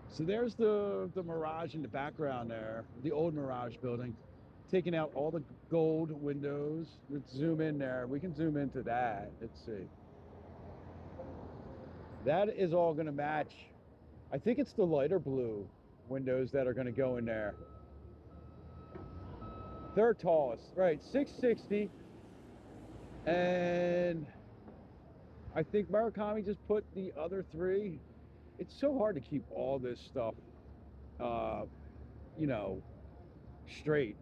So there's the Mirage in the background there, the old Mirage building. Taking out all the gold windows. Let's zoom in there. We can zoom into that. Let's see. That is all going to match. I think it's the lighter blue windows that are going to go in there. Third tallest, right? 660. And I think Murakami just put the other three. It's so hard to keep all this stuff, you know, straight.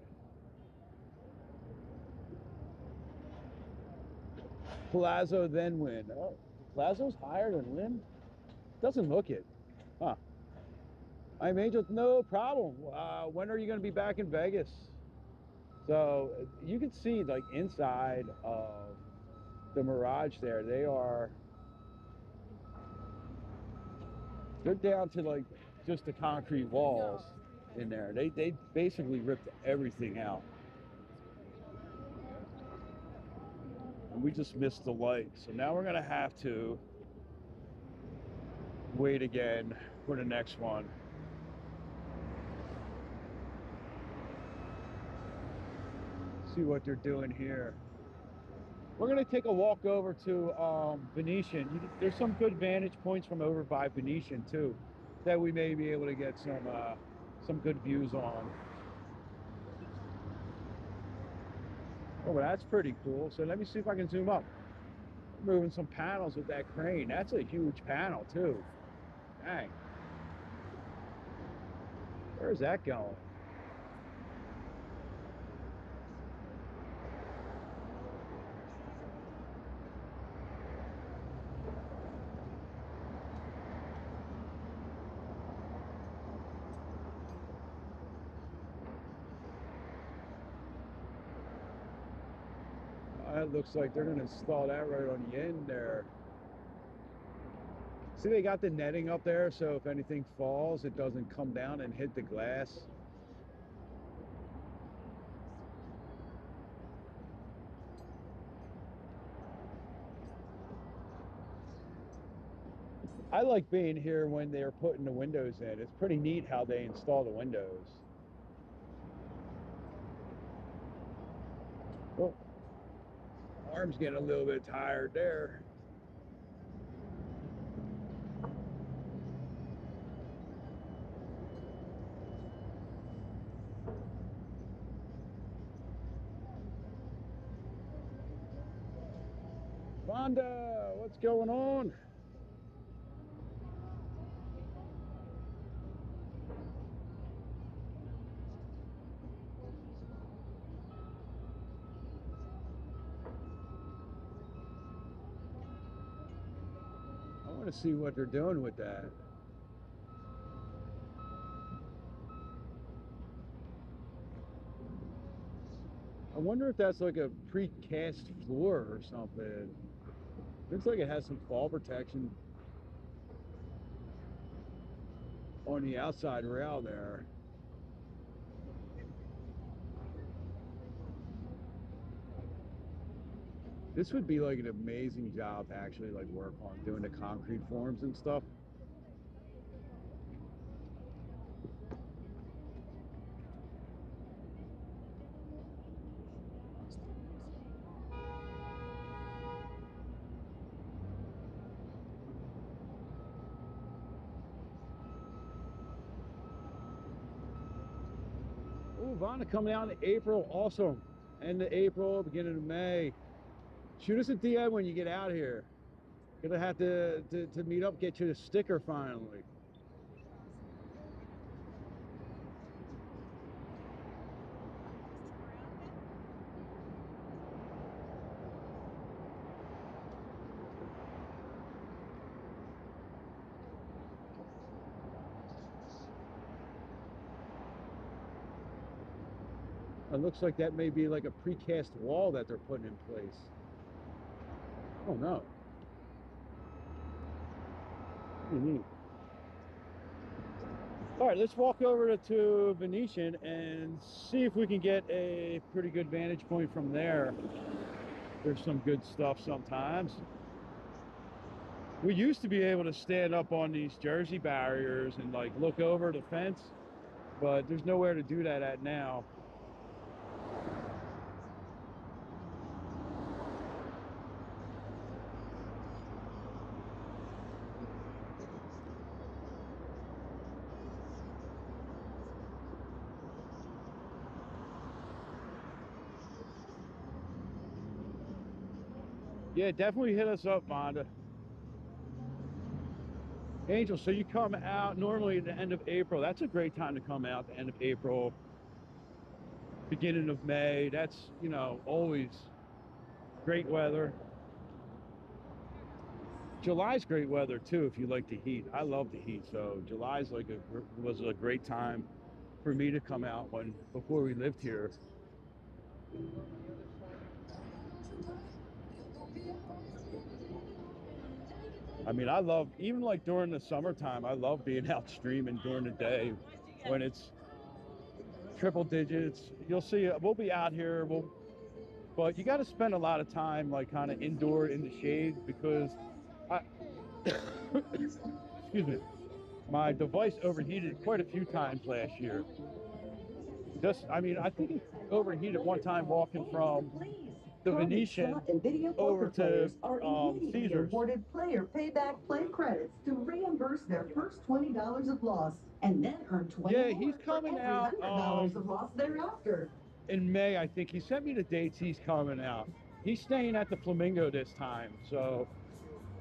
Palazzo, then Wynn. Oh, Palazzo's higher than Wynn? Doesn't look it. Huh. I'm Angel. No problem. When are you going to be back in Vegas? So you can see like inside of the Mirage there, they're down to like just the concrete walls in there. They basically ripped everything out. And we just missed the light. So now we're gonna have to wait again for the next one. See what they're doing here. We're gonna take a walk over to Venetian. There's some good vantage points from over by Venetian too, that we may be able to get some good views on. Oh, well, that's pretty cool. So let me see if I can zoom up. Moving some panels with that crane. That's a huge panel too. Dang. Where's that going? That looks like they're going to install that right on the end there. See, they got the netting up there, so if anything falls, it doesn't come down and hit the glass. I like being here when they're putting the windows in. It's pretty neat how they install the windows. Oh, arm's getting a little bit tired there. Vonda, what's going on? I want to see what they're doing with that. I wonder if that's like a precast floor or something. Looks like it has some fall protection on the outside rail there. This would be like an amazing job to actually like work on doing the concrete forms and stuff. Oh, Vonda coming out in April, awesome. End of April, beginning of May. Shoot us a DM when you get out here. Gonna have to meet up, get you a sticker finally. It looks like that may be like a precast wall that they're putting in place. Oh no. Pretty neat. All right, let's walk over to Venetian and see if we can get a pretty good vantage point from there. There's some good stuff sometimes. We used to be able to stand up on these Jersey barriers and like look over the fence, but there's nowhere to do that at now. Yeah, definitely hit us up, Vonda. Angel, so you come out normally at the end of April. That's a great time to come out, the end of April, beginning of May. That's, you know, always great weather. July's great weather too if you like the heat. I love the heat, so July's like was a great time for me to come out before we lived here. I mean, I love, even like during the summertime, I love being out streaming during the day when it's triple digits. You'll see, we'll be out here, but you got to spend a lot of time like kind of indoor in the shade because excuse me, my device overheated quite a few times last year. I mean, I think it overheated one time walking from the Venetian over to Caesars. Awarded player payback play credits to reimburse their first $20 of loss and then earn $20 yeah, he's coming for every out $100 of loss thereafter. In May. I think he sent me the dates he's coming out. He's staying at the Flamingo this time, so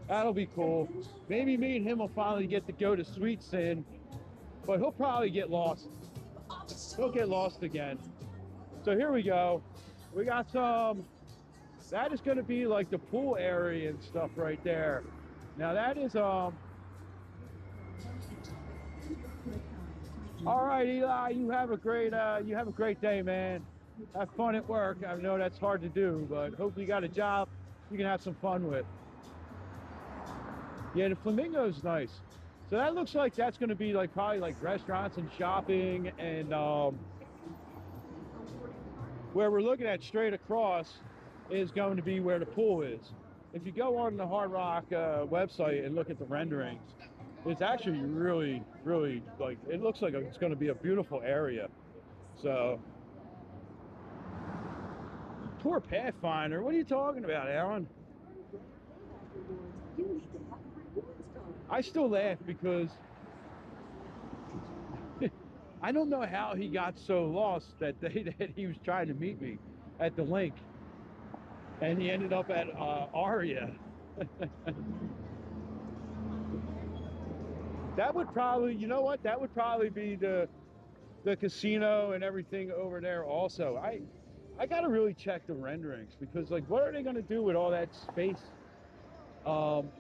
that'll be cool. Maybe me and him will finally get to go to Sweet Sin, but he'll probably get lost. He'll get lost again. So here we go. We got some, that is going to be like the pool area and stuff right there. Now that is all right, Eli, you have a great day, man. Have fun at work. I know that's hard to do, but hopefully you got a job you can have some fun with. Yeah, the Flamingo's nice. So that looks like that's going to be like probably like restaurants and shopping, and where we're looking at straight across is going to be where the pool is. If you go on the Hard Rock website and look at the renderings, it's actually really, really, like, it looks like it's going to be a beautiful area. So, poor Pathfinder. What are you talking about, Alan? I still laugh because I don't know how he got so lost that day that he was trying to meet me at the link, and he ended up at Aria. That would probably, you know what? That would probably be the casino and everything over there also. I got to really check the renderings because, like, what are they going to do with all that space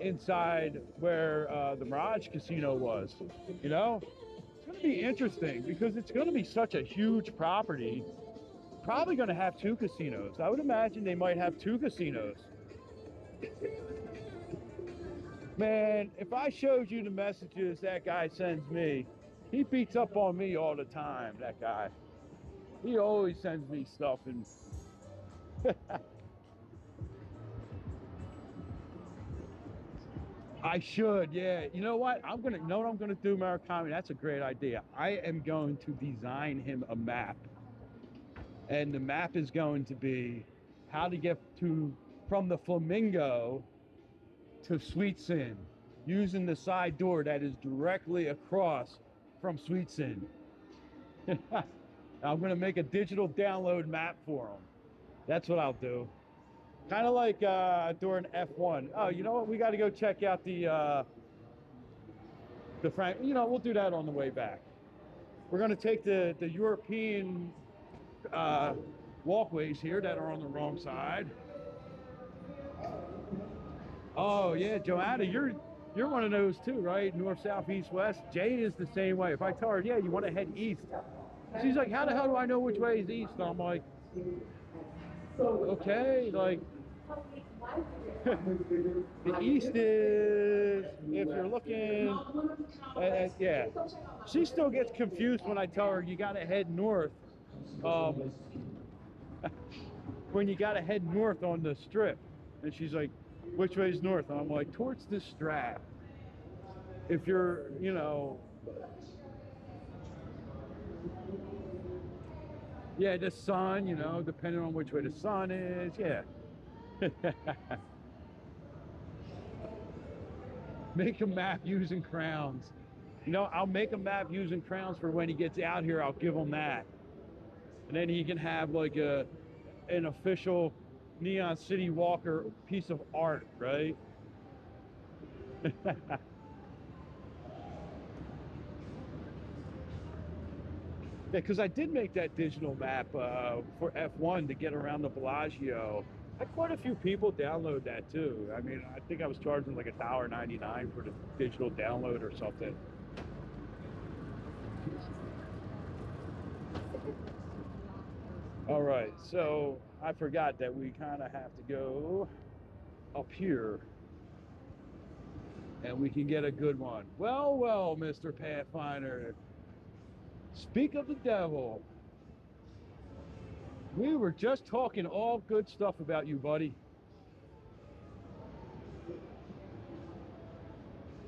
inside where the Mirage casino was? You know, it's going to be interesting because it's going to be such a huge property. Probably going to have two casinos. I would imagine they might have two casinos. Man, if I showed you the messages that guy sends me, he beats up on me all the time, that guy. He always sends me stuff, and I should, yeah. You know what? You know what I'm gonna do, Murakami? That's a great idea. I am going to design him a map. And the map is going to be how to get from the Flamingo to Sweet Sin using the side door that is directly across from Sweet Sin. I'm going to make a digital download map for him. That's what I'll do. Kind of like during F1. Oh, you know what? We got to go check out the Frank. You know, we'll do that on the way back. We're going to take the European walkways here that are on the wrong side. Oh yeah, Joanna, you're one of those too, right? North, south, east, west. Jay is the same way. If I tell her, yeah, you want to head east, she's like, how the hell do I know which way is east? I'm like, okay, like The east is, if you're looking, yeah. She still gets confused when I tell her you gotta head north. Um, when you gotta head north on the strip. And she's like, which way is north? And I'm like, towards the Strap. If you're, you know, yeah, the sun, you know, depending on which way the sun is, yeah. Make a map using crowns. You know, I'll make a map using crowns for when he gets out here. I'll give him that. And then he can have like an official Neon City Walker piece of art, right? Yeah, because I did make that digital map for F1 to get around the Bellagio. Had quite a few people download that too. I mean, I think I was charging like $1.99 for the digital download or something. All right, so I forgot that we kind of have to go up here and we can get a good one. Well, well, Mr. Pathfinder, speak of the devil. We were just talking all good stuff about you, buddy.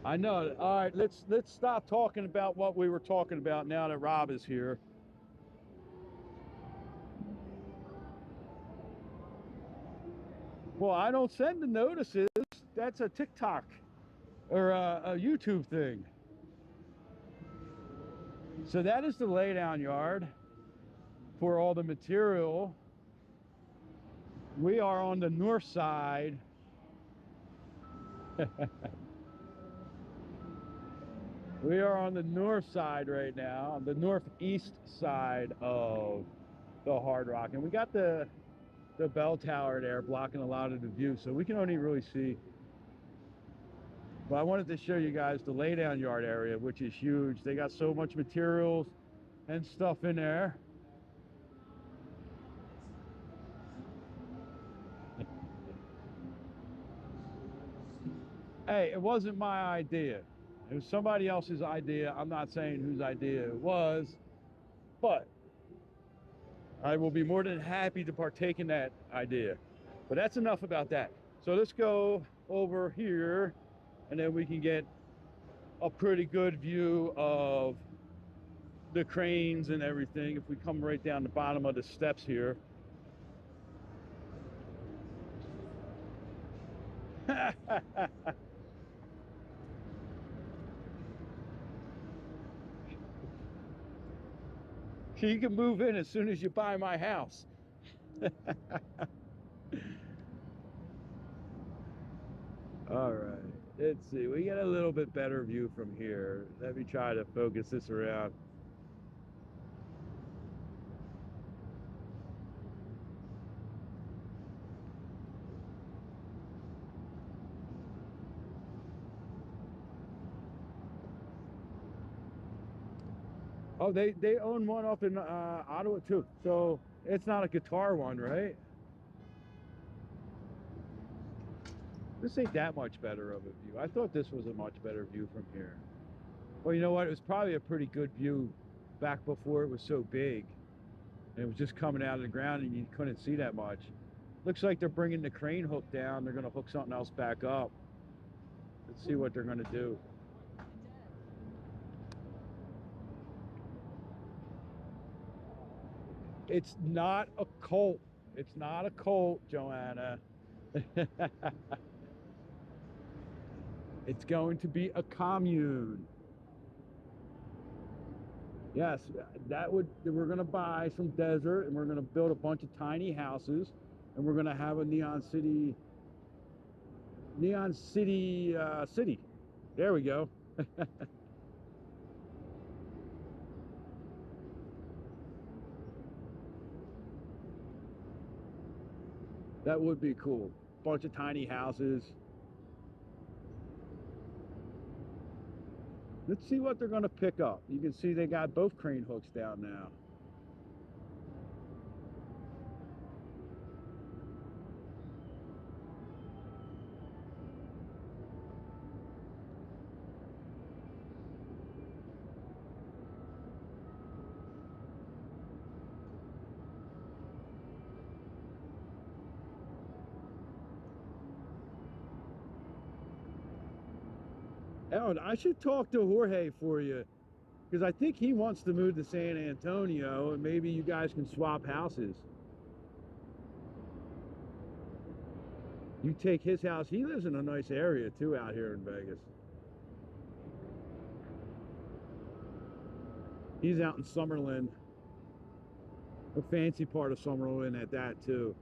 I know. All right, let's stop talking about what we were talking about now that Rob is here. Well, I don't send the notices. That's a TikTok or a YouTube thing. So that is the laydown yard for all the material. We are on the north side. We are on the north side right now, on the northeast side of the Hard Rock. And we got the bell tower there blocking a lot of the view, so we can only really see. But I wanted to show you guys the laydown yard area, which is huge. They got so much materials and stuff in there. Hey, it wasn't my idea. It was somebody else's idea. I'm not saying whose idea it was, but I will be more than happy to partake in that idea. But that's enough about that. So let's go over here and then we can get a pretty good view of the cranes and everything. If we come right down the bottom of the steps here. You can move in as soon as you buy my house. All right, let's see. We get a little bit better view from here. Let me try to focus this around. Oh, they own one up in Ottawa too. So it's not a guitar one, right? This ain't that much better of a view. I thought this was a much better view from here. Well, you know what? It was probably a pretty good view back before it was so big. And it was just coming out of the ground and you couldn't see that much. Looks like they're bringing the crane hook down. They're going to hook something else back up. Let's see what they're going to do. It's not a cult. It's not a cult, Joanna. It's going to be a commune. Yes, we're going to buy some desert and we're going to build a bunch of tiny houses and we're going to have a Neon City city. There we go. That would be cool. Bunch of tiny houses. Let's see what they're going to pick up. You can see they got both crane hooks down now. Oh, I should talk to Jorge for you, because I think he wants to move to San Antonio, and maybe you guys can swap houses. You take his house. He lives in a nice area too out here in Vegas. He's out in Summerlin, a fancy part of Summerlin at that too.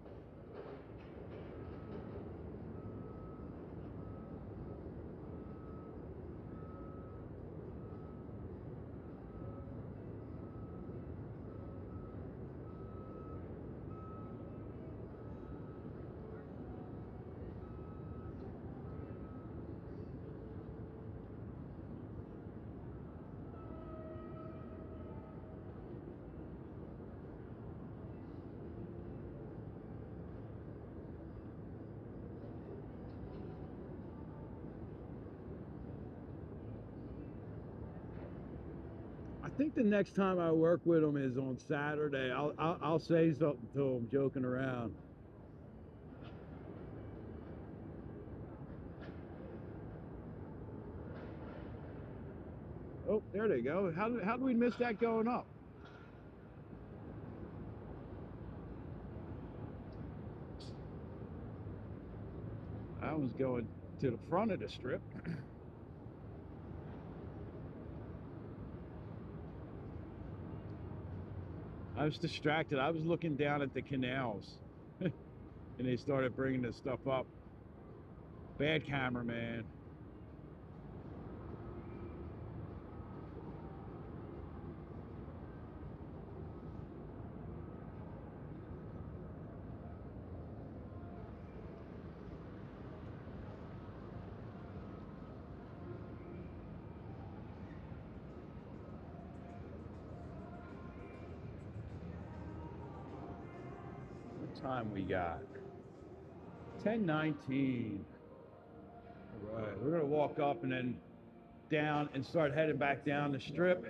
I think the next time I work with him is on Saturday. I'll say something to him, joking around. Oh, there they go. How did we miss that going up? I was going to the front of the strip. I was distracted. I was looking down at the canals. And they started bringing this stuff up. Bad cameraman. What time we got? 10:19. All right, we're gonna walk up and then down and start heading back down the strip.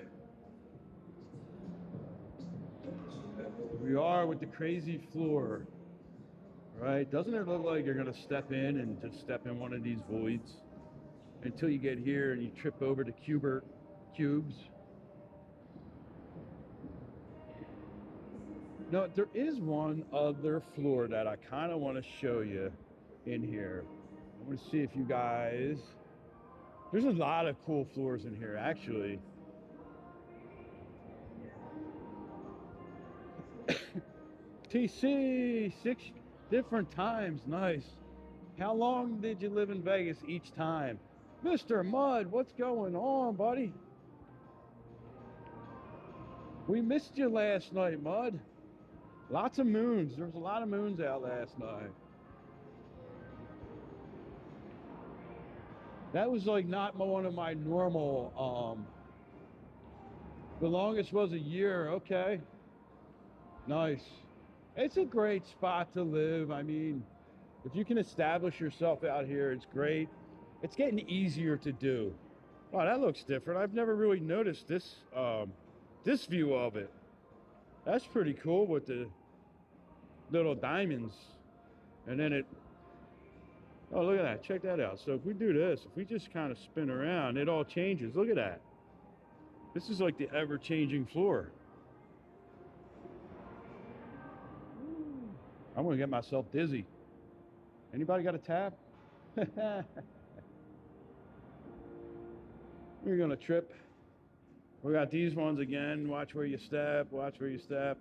We are with the crazy floor. Right? Doesn't it look like you're gonna step in and just step in one of these voids until you get here and you trip over the cubes? No, there is one other floor that I kind of want to show you in here. I want to see if you guys... There's a lot of cool floors in here, actually. TC, 6 different times, nice. How long did you live in Vegas each time? Mr. Mudd, what's going on, buddy? We missed you last night, Mudd. Lots of moons. There was a lot of moons out last night. That was like not one of my normal, the longest was a year, okay. Nice. It's a great spot to live. I mean, if you can establish yourself out here, it's great. It's getting easier to do. Oh, that looks different. I've never really noticed this, this view of it. That's pretty cool with the little diamonds. And then it, oh, look at that. Check that out. So if we do this, if we just kind of spin around, it all changes. Look at that. This is like the ever-changing floor. I'm going to get myself dizzy. Anybody got a tap? We're going to trip. We got these ones again. Watch where you step. Watch where you step.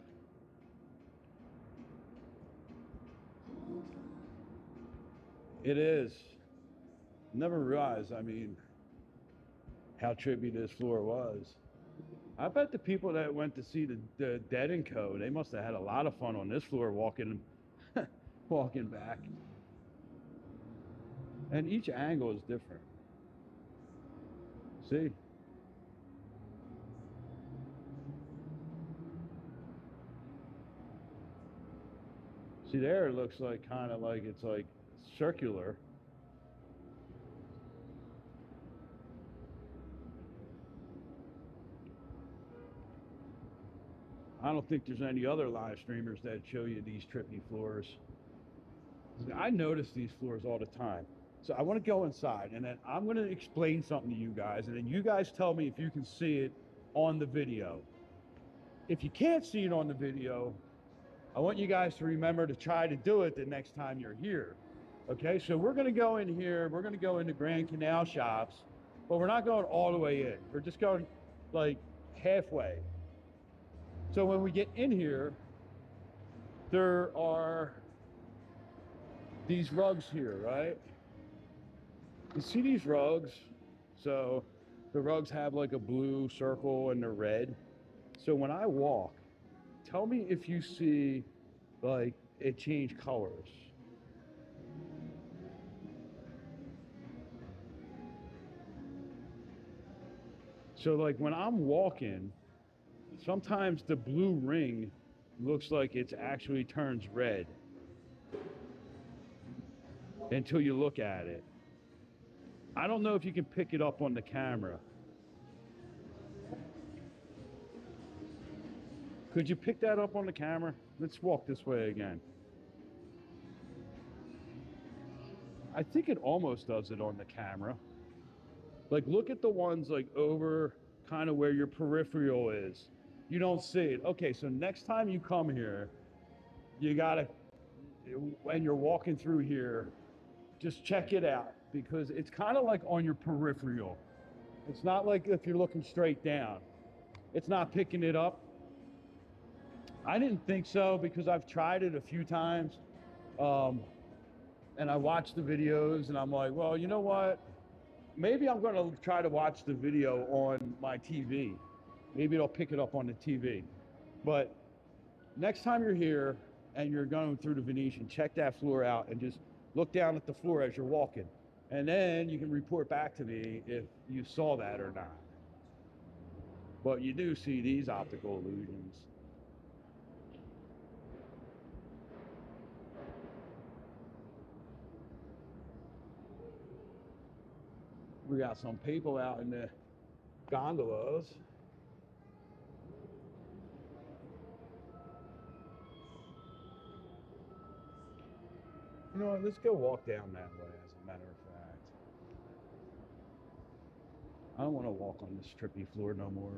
It is. Never realized, I mean, how trippy this floor was. I bet the people that went to see the Dead & Co., they must have had a lot of fun on this floor walking walking back. And each angle is different. See? See there, it looks like kind of like it's like circular. I don't think there's any other live streamers that show you these trippy floors. I notice these floors all the time. So I want to go inside, and then I'm going to explain something to you guys, and then you guys tell me if you can see it on the video. If you can't see it on the video, I want you guys to remember to try to do it the next time you're here. Okay, so we're going to go in here. We're going to go into Grand Canal shops, but we're not going all the way in. We're just going like halfway. So when we get in here, there are these rugs here, right? You see these rugs? So the rugs have like a blue circle and they're red. So when I walk, tell me if you see like it change colors. So like when I'm walking, sometimes the blue ring looks like it actually turns red until you look at it. I don't know if you can pick it up on the camera. Could you pick that up on the camera? Let's walk this way again. I think it almost does it on the camera. Like look at the ones like over kind of where your peripheral is. You don't see it. Okay, so next time you come here, you gotta, when you're walking through here, just check it out because it's kind of like on your peripheral. It's not like if you're looking straight down. It's not picking it up. I didn't think so because I've tried it a few times. And I watched the videos and I'm like, well, you know what? Maybe I'm gonna try to watch the video on my TV. Maybe it'll pick it up on the TV. But next time you're here and you're going through the Venetian, check that floor out and just look down at the floor as you're walking. And then you can report back to me if you saw that or not. But you do see these optical illusions. We got some people out in the gondolas. You know what, let's go walk down that way, as a matter of fact. I don't want to walk on this trippy floor no more.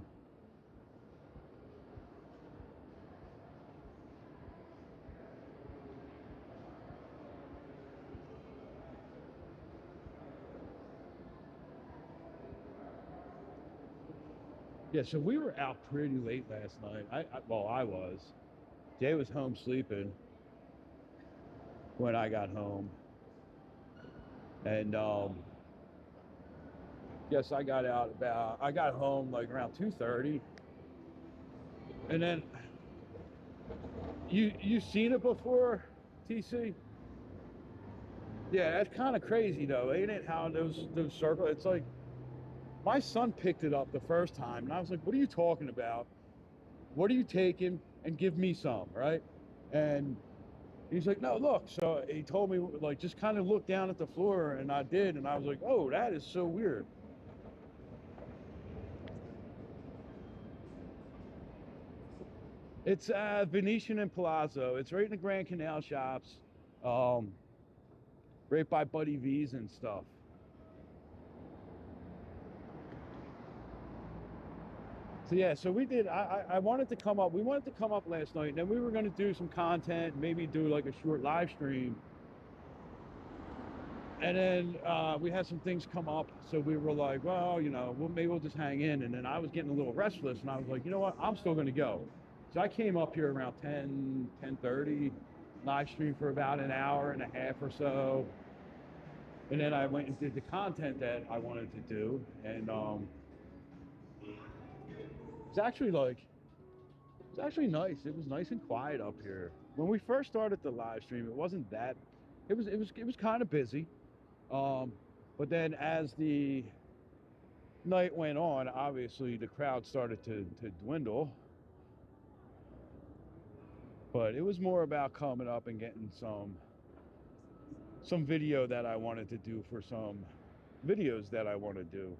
Yeah, so we were out pretty late last night. Well, I was. Jay was home sleeping when I got home. And yes, I got home like around 2:30. And then you seen it before, TC? Yeah, that's kind of crazy though, ain't it? How those circles, it's like my son picked it up the first time and I was like, what are you talking about? What are you taking? And give me some, right? And he's like, no, look. So he told me, like, just kind of look down at the floor, and I did, and I was like, oh, that is so weird. It's Venetian and Palazzo. It's right in the Grand Canal shops, right by Buddy V's and stuff. So yeah, so we did, I wanted to come up, we wanted to come up last night, and then we were going to do some content, maybe do like a short live stream. And then we had some things come up, so we were like, well, you know, maybe we'll just hang in. And then I was getting a little restless, and I was like, you know what, I'm still going to go. So I came up here around 10:30, live stream for about an hour and a half or so. And then I went and did the content that I wanted to do. And it's actually nice. It was nice and quiet up here. When we first started the live stream, it wasn't that, it was kind of busy. But then as the night went on, obviously the crowd started to dwindle. But it was more about coming up and getting some video that I wanted to do for some videos that I want to do.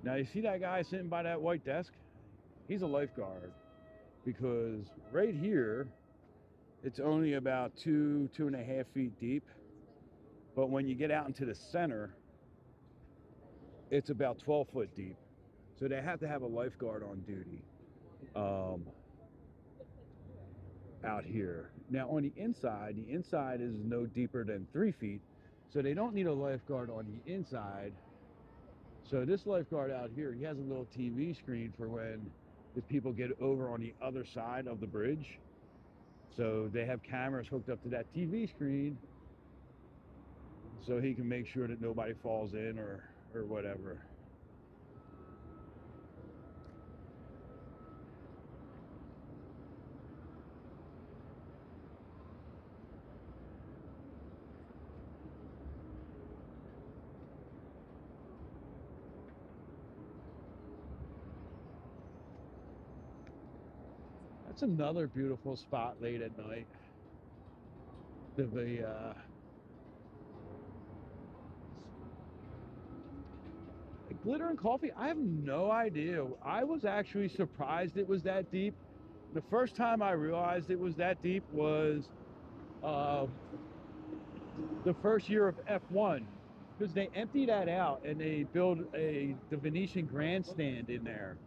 Now you see that guy sitting by that white desk? He's a lifeguard, because right here it's only about 2.5 feet deep. But when you get out into the center, it's about 12 foot deep. So they have to have a lifeguard on duty out here. Now on the inside is no deeper than 3 feet. So they don't need a lifeguard on the inside. So this lifeguard out here, he has a little TV screen for when the people get over on the other side of the bridge. So they have cameras hooked up to that TV screen so he can make sure that nobody falls in or whatever. That's another beautiful spot late at night. The Glitter and Coffee, I have no idea. I was actually surprised it was that deep. The first time I realized it was that deep was the first year of F1, because they empty that out and they build the Venetian grandstand in there.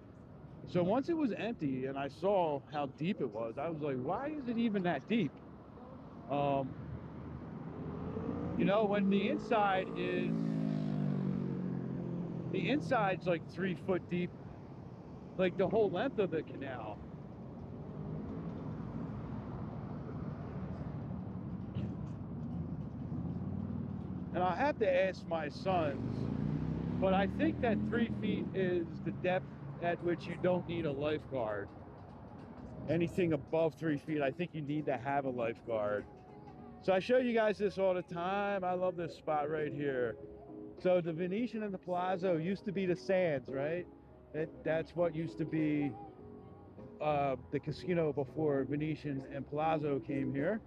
So once it was empty and I saw how deep it was, I was like, why is it even that deep? You know, when the inside's like 3 foot deep, like the whole length of the canal. And I have to ask my sons, but I think that 3 feet is the depth at which you don't need a lifeguard. Anything above 3 feet, I think you need to have a lifeguard. So I show you guys this all the time. I love this spot right here. So the Venetian and the Palazzo used to be the Sands, right? That's what used to be the casino before Venetian and Palazzo came here.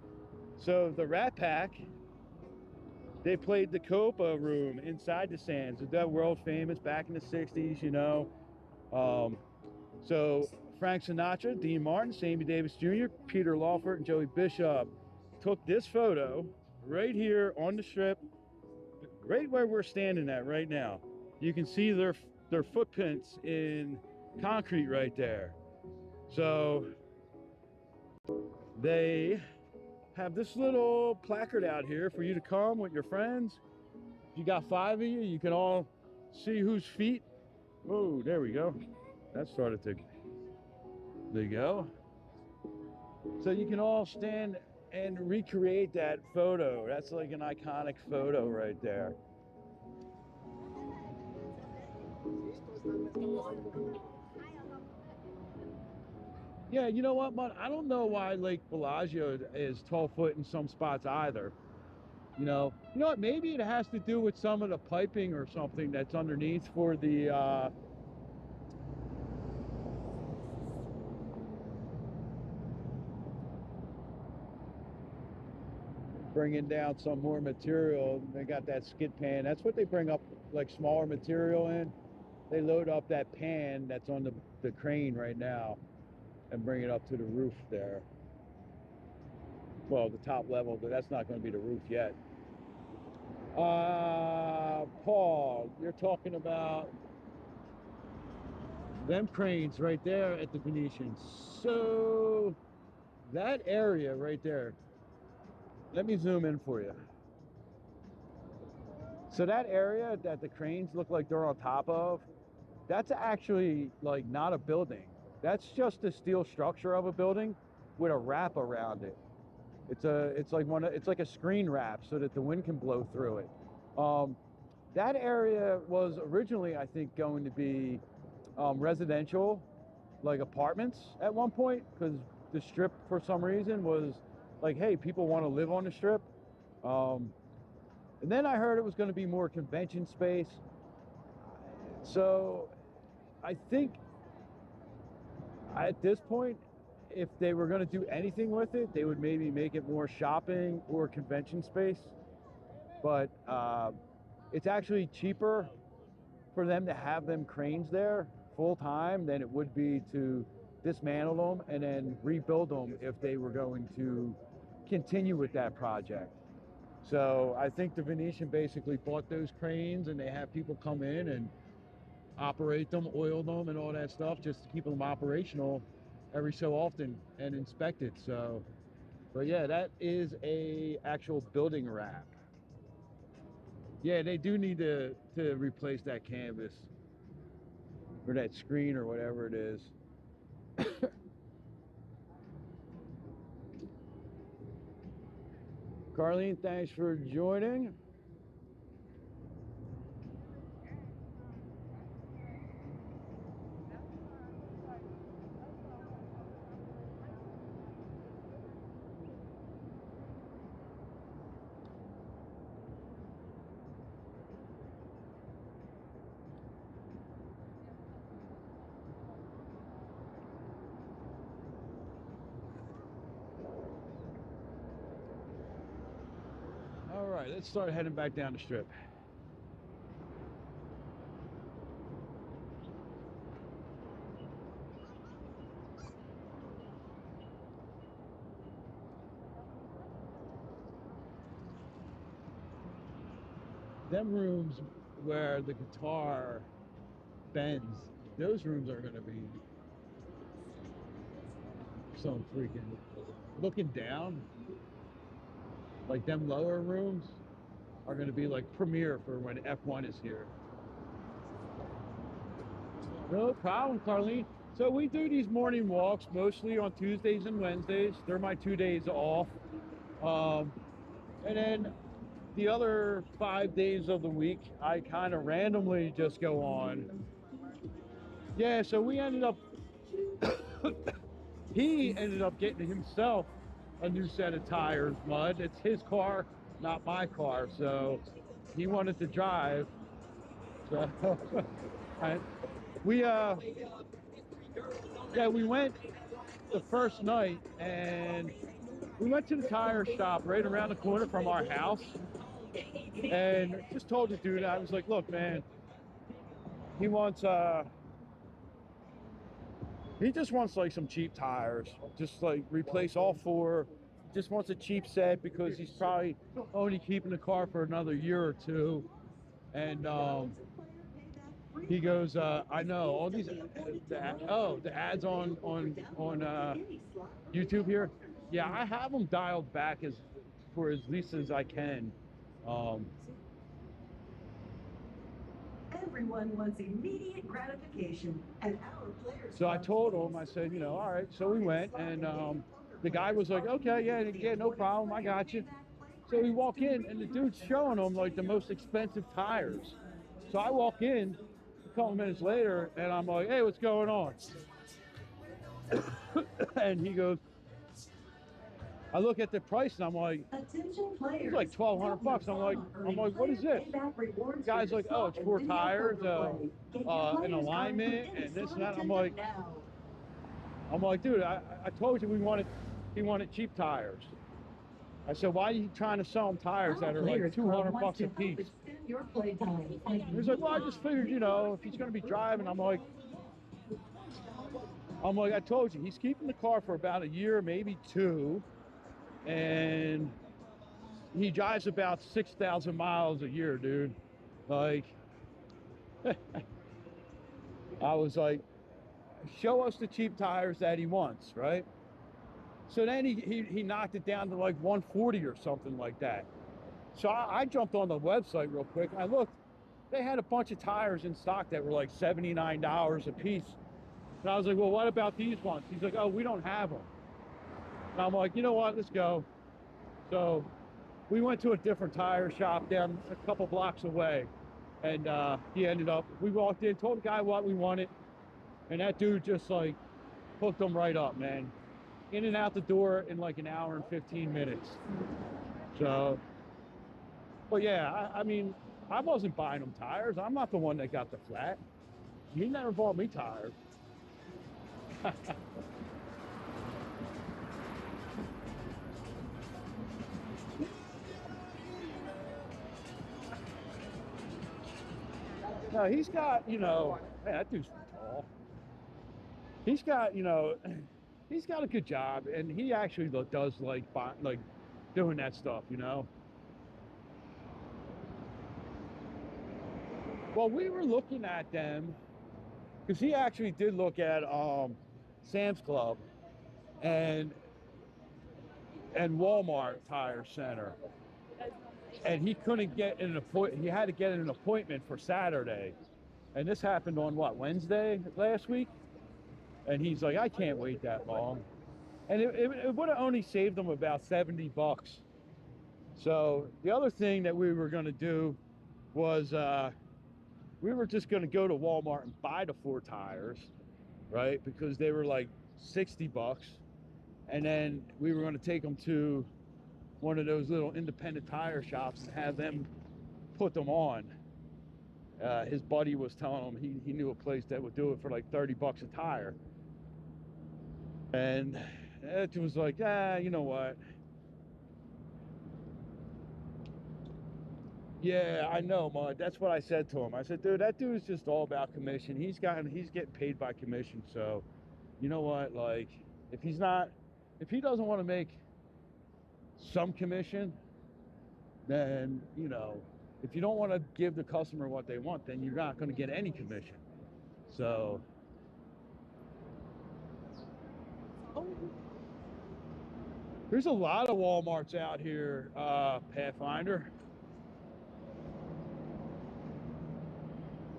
So the Rat Pack, they played the Copa room inside the Sands. That world famous back in the 60s, you know. So Frank Sinatra, Dean Martin, Sammy Davis Jr., Peter Lawford, and Joey Bishop took this photo right here on the Strip, right where we're standing at right now. You can see their footprints in concrete right there. So they have this little placard out here for you to come with your friends. If you got 5 of you, you can all see whose feet. Oh, there we go. That started to, there you go. So you can all stand and recreate that photo. That's like an iconic photo right there. Yeah, you know what, man? I don't know why Lake Bellagio is 12 foot in some spots either. You know what? Maybe it has to do with some of the piping or something that's underneath for the bringing down some more material. They got that skid pan. That's what they bring up, like smaller material in. They load up that pan that's on the crane right now and bring it up to the roof there. Well, the top level, but that's not going to be the roof yet. Paul, you're talking about them cranes right there at the Venetian. So that area right there, let me zoom in for you. So that area that the cranes look like they're on top of, that's actually like not a building. That's just a steel structure of a building with a wrap around it. It's like a screen wrap so that the wind can blow through it. That area was originally, I think, going to be residential, like apartments at one point, because the Strip, for some reason, was like, hey, people want to live on the Strip. And then I heard it was going to be more convention space. So I think at this point, if they were going to do anything with it, they would maybe make it more shopping or convention space. But it's actually cheaper for them to have them cranes there full time than it would be to dismantle them and then rebuild them if they were going to continue with that project. So I think the Venetian basically bought those cranes, and they have people come in and operate them, oil them, and all that stuff, just to keep them operational every so often and inspect it. So, but yeah, that is a actual building wrap. Yeah, they do need to replace that canvas or that screen or whatever it is. Carlene, thanks for joining. All right, let's start heading back down the Strip. Them rooms where the guitar bends, those rooms are gonna be some freaking, looking down, like them lower rooms are gonna be like premiere for when F1 is here. No problem, Carlene. So we do these morning walks mostly on Tuesdays and Wednesdays. They're my 2 days off. And then the other 5 days of the week, I kind of randomly just go on. Yeah, so we ended up, he ended up getting himself a new set of tires, Mud. It's his car, not my car. So he wanted to drive. So we went the first night, and we went to the tire shop right around the corner from our house, and just told the dude, I was like, look, man, he just wants like some cheap tires, just like replace all four, just wants a cheap set because he's probably only keeping the car for another year or two. And he goes, I know all these, the ads on YouTube here. Yeah, I have them dialed back for as least as I can. Everyone wants immediate gratification, and our players. So I told him, I said, you know, all right. So we went, and the guy was like, okay, yeah, no problem, I got you. So we walk in, and the dude's showing him like the most expensive tires. So I walk in a couple minutes later, and I'm like, hey, what's going on? And he goes, I look at the price, and I'm like, it's like $1,200. I'm like, what is this? The guy's like, oh, it's 4 tires, an alignment, and this and that. I'm like, dude, I told you he wanted cheap tires. I said, why are you trying to sell him tires that are like $200 a piece? He's like, well, I just figured, you know, if he's going to be driving, I'm like, I told you, he's keeping the car for about a year, maybe 2. And he drives about 6,000 miles a year, dude. Like, I was like, show us the cheap tires that he wants, right? So then he knocked it down to like 140 or something like that. So I jumped on the website real quick. I looked, they had a bunch of tires in stock that were like $79 a piece. And I was like, well, what about these ones? He's like, oh, we don't have them. And I'm like, you know what, let's go. So we went to a different tire shop down a couple blocks away. And we walked in, told the guy what we wanted. And that dude just like hooked them right up, man. In and out the door in like an hour and 15 minutes. So, but yeah, I mean, I wasn't buying them tires. I'm not the one that got the flat. He never bought me tires. No, he's got, you know, man, that dude's tall. He's got, you know, he's got a good job, and he actually does like doing that stuff, you know. Well, we were looking at them because he actually did look at Sam's Club and Walmart Tire Center, and he couldn't get an appointment. He had to get an appointment for Saturday, and this happened on what, Wednesday last week, and he's like, I can't wait that long. And it would have only saved him about $70. So the other thing that we were going to do was we were just going to go to Walmart and buy the 4 tires, right? Because they were like $60. And then we were going to take them to one of those little independent tire shops and have them put them on. His buddy was telling him he knew a place that would do it for like $30 a tire. And it was like, you know what? Yeah, I know, Mud. That's what I said to him. I said, dude, that dude's just all about commission. He's getting paid by commission. So, you know what? Like, if he doesn't want to make some commission, then, you know, if you don't want to give the customer what they want, then you're not going to get any commission. So, there's a lot of Walmarts out here, Pathfinder.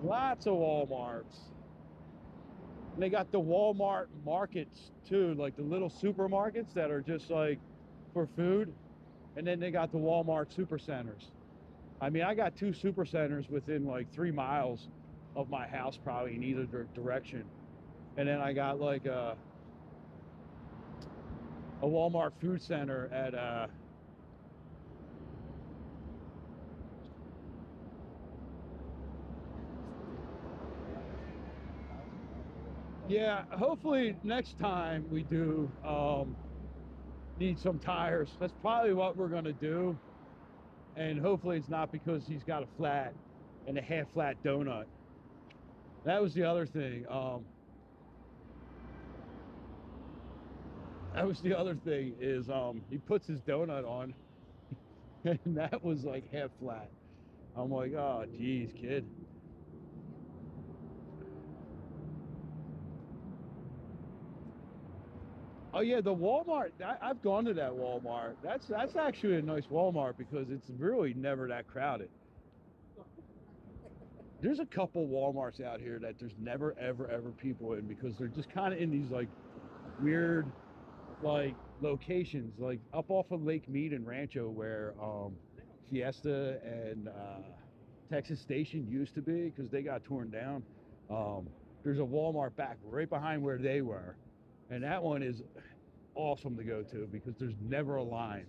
Lots of Walmarts. And they got the Walmart markets too, like the little supermarkets that are just like for food. And then they got the Walmart supercenters. I mean, I got 2 supercenters within like 3 miles of my house, probably in either direction. And then I got like a Walmart food center at yeah, hopefully next time we do need some tires. That's probably what we're gonna do. And hopefully it's not because he's got a flat and a half flat donut. That was the other thing. That was the other thing is he puts his donut on and that was like half flat. I'm like, oh geez, kid. Oh yeah, the Walmart. I've gone to that Walmart. That's actually a nice Walmart because it's really never that crowded. There's a couple Walmarts out here that there's never ever people in because they're just kind of in these like weird like locations, like up off of Lake Mead and Rancho where Fiesta and Texas Station used to be because they got torn down. There's a Walmart back right behind where they were. And that one is awesome to go to because there's never a line.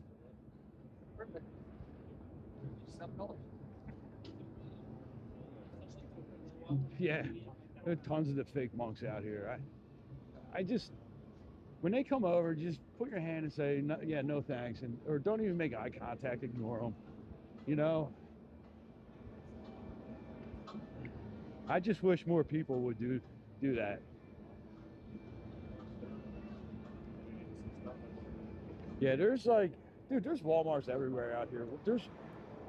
Perfect. Yeah, there are tons of the fake monks out here. I just, when they come over, just put your hand and say, no, yeah, no thanks, or don't even make eye contact, ignore them. You know, I just wish more people would do that. Yeah, there's like, dude, there's Walmarts everywhere out here. There's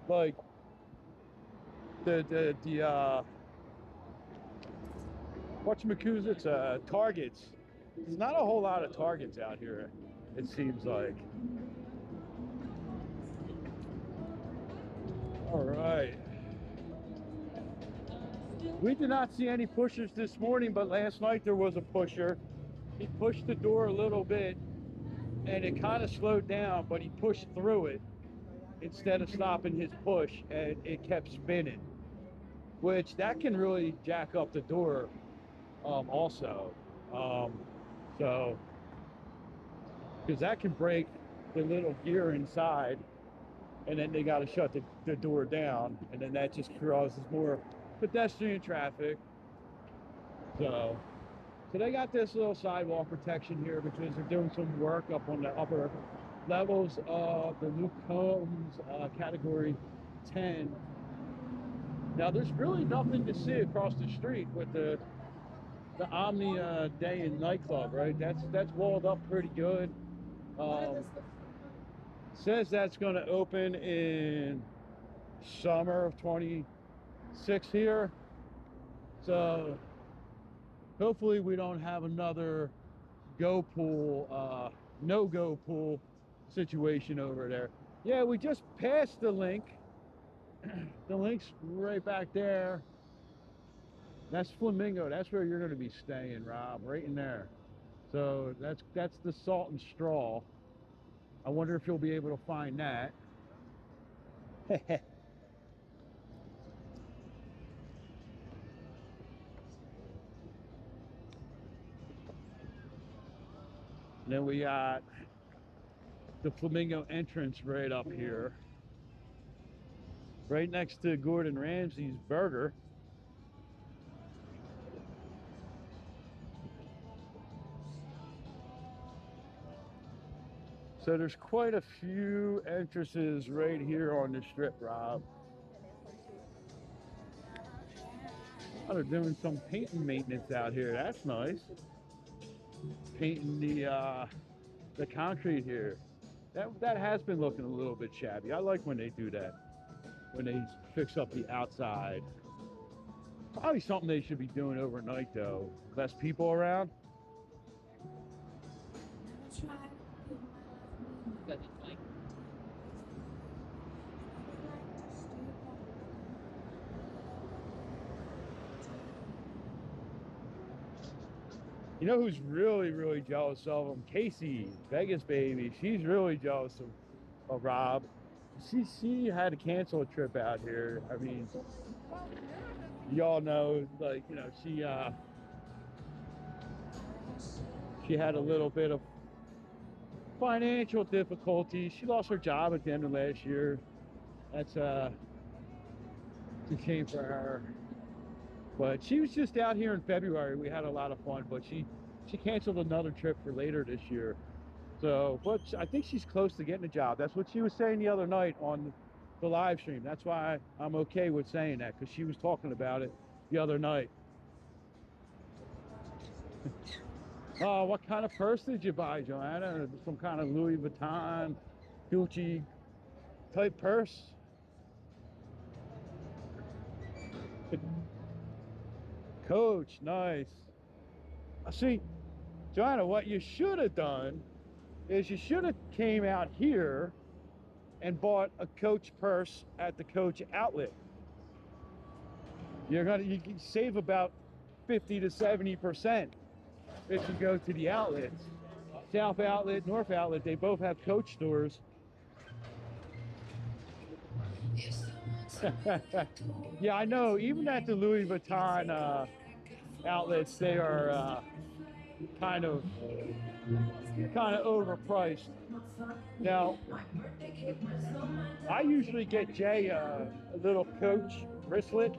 like the whatchamacallits, Targets. There's not a whole lot of Targets out here, it seems like. All right. We did not see any pushers this morning, but last night there was a pusher. He pushed the door a little bit and it kind of slowed down, but he pushed through it instead of stopping his push, and it kept spinning, which that can really jack up the door also. So, because that can break the little gear inside, and then they got to shut the door down, and then that just causes more pedestrian traffic. So they got this little sidewalk protection here because they're doing some work up on the upper levels of the Luke Combs Category 10. Now there's really nothing to see across the street with the Omni Day and nightclub, right? That's walled up pretty good. Says that's going to open in summer of 26 here. So hopefully we don't have another go pool, no-go pool situation over there. Yeah, we just passed the link. The link's right back there. That's Flamingo. That's where you're going to be staying, Rob, right in there. So that's the Salt and Straw. I wonder if you'll be able to find that. Then we got the Flamingo entrance right up here, right next to Gordon Ramsay's burger. So there's quite a few entrances right here on the strip, Rob. Oh, they're doing some painting maintenance out here. That's nice. Painting the concrete here. That has been looking a little bit shabby. I like when they do that, when they fix up the outside. Probably something they should be doing overnight though. Less people around. You know who's really, really jealous of him? Casey, Vegas baby. She's really jealous of Rob. She had to cancel a trip out here. I mean, y'all know, like, you know, she had a little bit of financial difficulty. She lost her job at the end of last year. That's a shame for her. But she was just out here in February. We had a lot of fun, but she canceled another trip for later this year. So, but I think she's close to getting a job. That's what she was saying the other night on the live stream. That's why I'm okay with saying that, because she was talking about it the other night. Oh, what kind of purse did you buy, Joanna? Some kind of Louis Vuitton, Gucci type purse? Coach, nice. See, Joanna, what you should have done is you should have came out here and bought a Coach purse at the Coach outlet. You can save about 50 to 70% if you go to the outlets. South Outlet, North Outlet, they both have Coach stores. Yeah, I know. Even at the Louis Vuitton outlets, they are kind of overpriced. Now, I usually get Jay a little Coach wristlet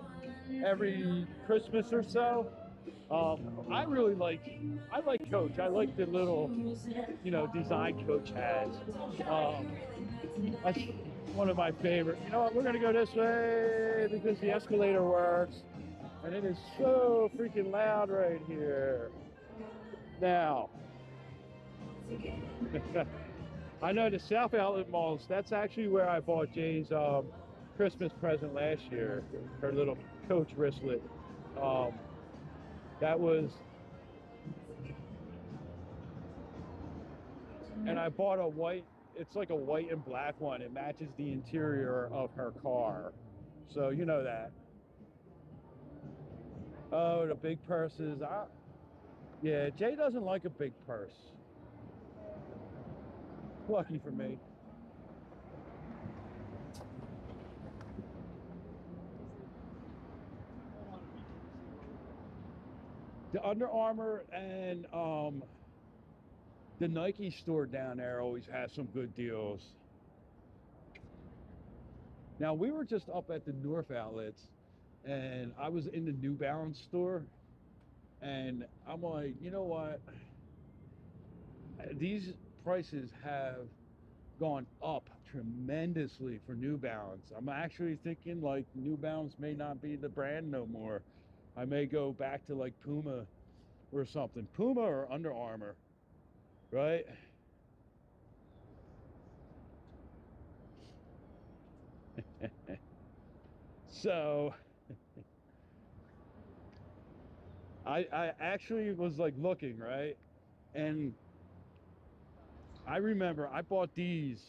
every Christmas or so. I like Coach. I like the little, you know, design Coach has. That's one of my favorite. You know what? We're gonna go this way because the escalator works, and it is so freaking loud right here. Now, I know the South Outlet malls. That's actually where I bought Jay's Christmas present last year. Her little Coach wristlet. That was, and I bought a white. It's like a white and black one. It matches the interior of her car, so you know that. Oh, the big purses. Yeah, Jay doesn't like a big purse. Lucky for me. The Under Armour and the Nike store down there always has some good deals. Now, we were just up at the North Outlets, and I was in the New Balance store, and I'm like, you know what? These prices have gone up tremendously for New Balance. I'm actually thinking like New Balance may not be the brand no more. I may go back to like Puma or something. Puma or Under Armour, right? So I actually was like looking, right? And I remember I bought these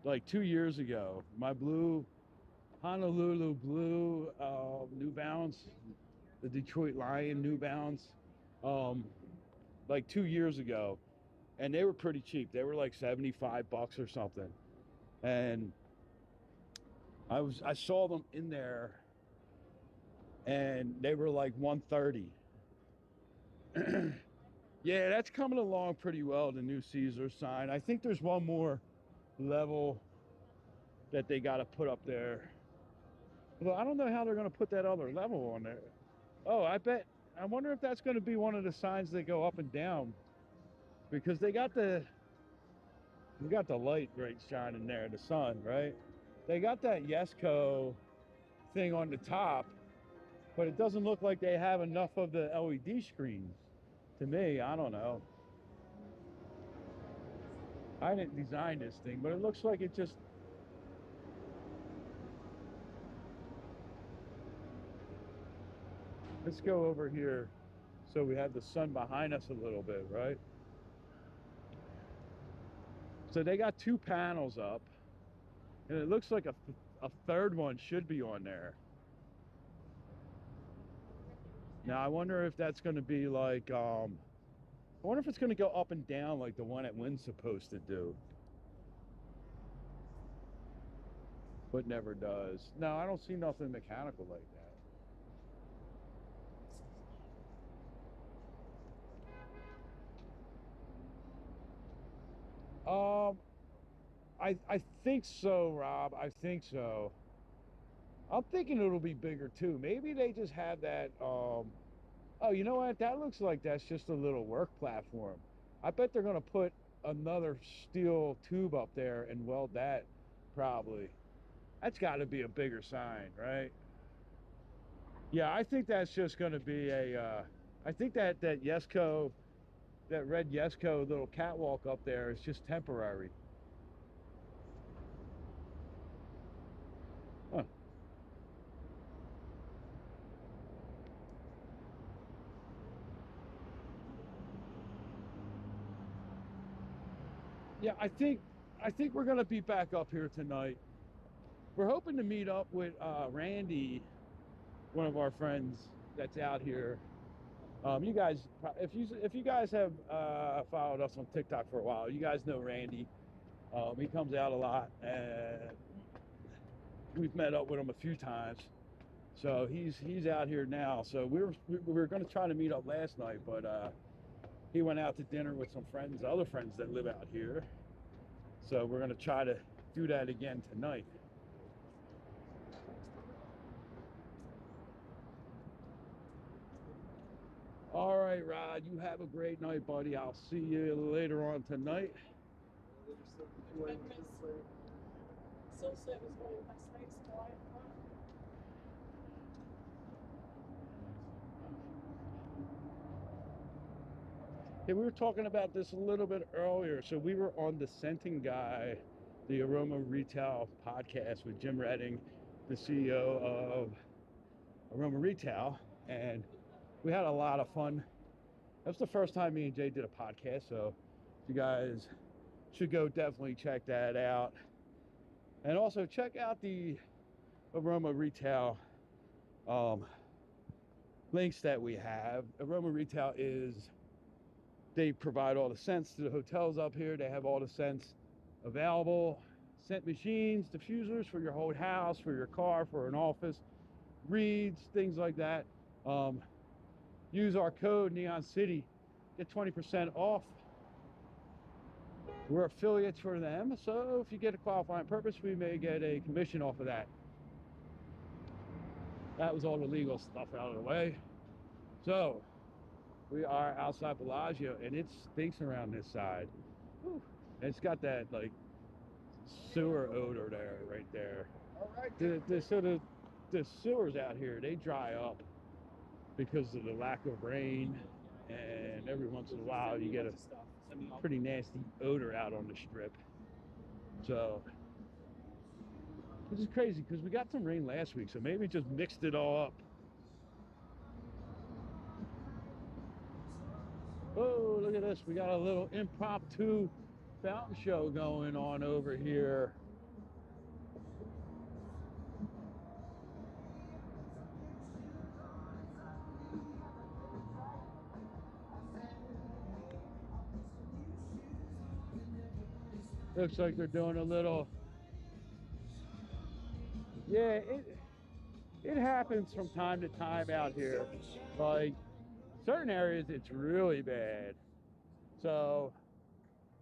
like 2 years ago. My blue Honolulu blue New Balance, the Detroit Lion New Balance, um, like 2 years ago, and they were pretty cheap. They were like $75 or something, and I saw them in there, and they were like 130. Yeah, that's coming along pretty well. The new Caesar sign. I think there's one more level that they got to put up there. Well, I don't know how they're going to put that other level on there. Oh, I wonder if that's going to be one of the signs that go up and down, because you got the light right shining there, the sun, right? They got that Yesco thing on the top, but it doesn't look like they have enough of the LED screens. To me, I don't know. I didn't design this thing, but it looks like it just... Let's go over here so we have the sun behind us a little bit, right? So they got 2 panels up, and it looks like a third one should be on there. Now I wonder if that's going to be like, I wonder if it's going to go up and down like the one at Wynn's supposed to do, but never does. No, I don't see nothing mechanical like that. I think so, Rob. I think so. I'm thinking it'll be bigger too. Maybe they just have that. Oh, you know what? That looks like that's just a little work platform. I bet they're gonna put another steel tube up there and weld that, probably. That's got to be a bigger sign, right? Yeah, I think that's just gonna be a. I think that Yesco, that red Yesco little catwalk up there is just temporary. Huh. Yeah, I think we're gonna be back up here tonight. We're hoping to meet up with Randy, one of our friends that's out here. You guys, if you guys have followed us on TikTok for a while, you guys know Randy. He comes out a lot, and we've met up with him a few times. So he's out here now. So we were going to try to meet up last night, but he went out to dinner with some friends, other friends that live out here. So we're going to try to do that again tonight. All right, Rod, you have a great night, buddy. I'll see you later on tonight. Hey, we were talking about this a little bit earlier. So we were on the Scenting Guy, the Aroma Retail podcast with Jim Redding, the CEO of Aroma Retail, and we had a lot of fun. That's the first time me and Jay did a podcast, so you guys should go definitely check that out. And also check out the Aroma Retail links that we have. Aroma Retail they provide all the scents to the hotels up here. They have all the scents available. Scent machines, diffusers for your whole house, for your car, for an office, reeds, things like that. Use our code NeonCity, get 20% off. We're affiliates for them, so if you get a qualifying purpose, we may get a commission off of that. That was all the legal stuff out of the way. So we are outside Bellagio, and it stinks around this side. Whew. It's got that like sewer odor there, right there. All right. So the sewers out here, they dry up because of the lack of rain, and every once in a while you get a pretty nasty odor out on the strip. So Which is crazy because we got some rain last week, so maybe just mixed it all up. Oh, look at this. We got a little impromptu fountain show going on over here. Looks like they're doing a little, yeah, it happens from time to time out here. Like certain areas it's really bad. So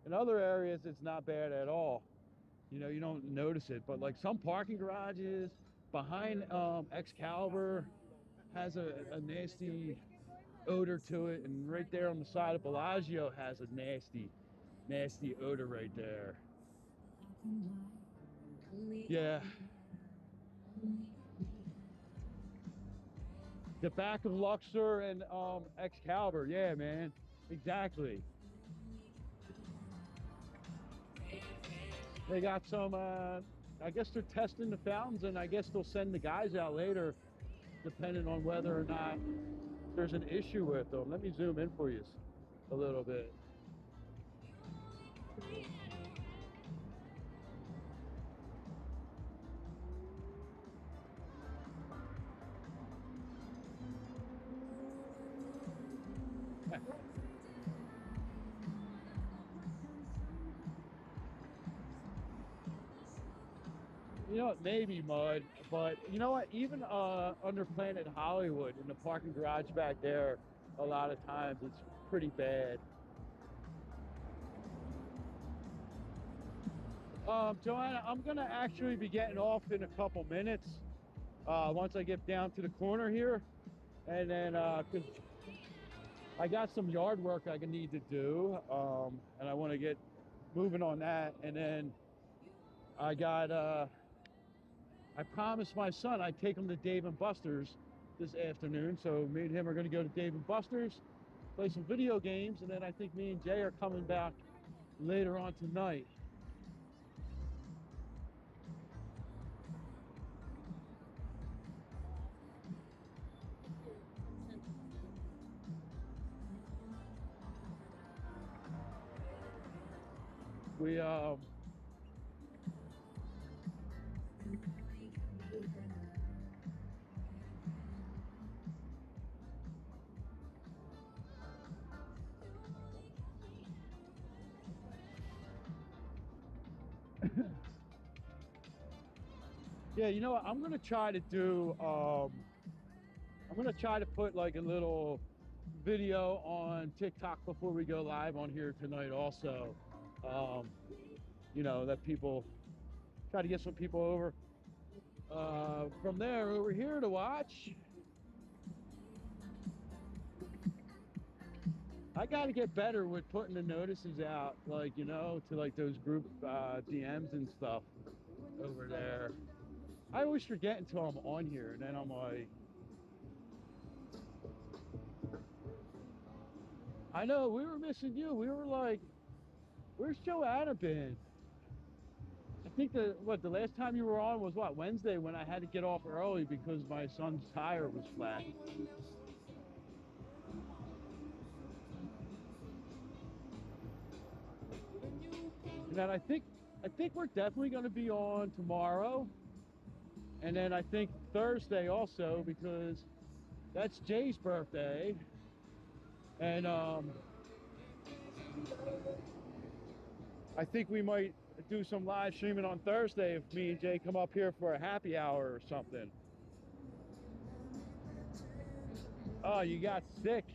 in other areas it's not bad at all. You know, you don't notice it, but like some parking garages behind Excalibur has a nasty odor to it, and right there on the side of Bellagio has a nasty odor right there. Yeah. The back of Luxor and Excalibur, yeah, man, exactly. They got some, I guess they're testing the fountains, and I guess they'll send the guys out later, depending on whether or not there's an issue with them. Let me zoom in for you a little bit. You know, it may be mud, but you know what? Even under Planet Hollywood, in the parking garage back there, a lot of times it's pretty bad. Joanna, I'm gonna actually be getting off in a couple minutes once I get down to the corner here, and then 'cause I got some yard work I need to do, and I want to get moving on that, and then I got I promised my son I'd take him to Dave and Buster's this afternoon, so me and him are going to go to Dave and Buster's, play some video games, and then I think me and Jay are coming back later on tonight. We yeah, you know what? I'm gonna try to do. I'm gonna try to put like a little video on TikTok before we go live on here tonight. Also, you know, that people try to get some people over from there over here to watch. I got to get better with putting the notices out, like, you know, to like those group DMs and stuff over there. I always forget until I'm on here, and then I'm like, I know, we were missing you. We were like, where's Joanna been? I think the last time you were on was what, Wednesday, when I had to get off early because my son's tire was flat. And then I think we're definitely going to be on tomorrow, and then I think Thursday also, because that's Jay's birthday, and I think we might do some live streaming on Thursday if me and Jay come up here for a happy hour or something. Oh, you got sick.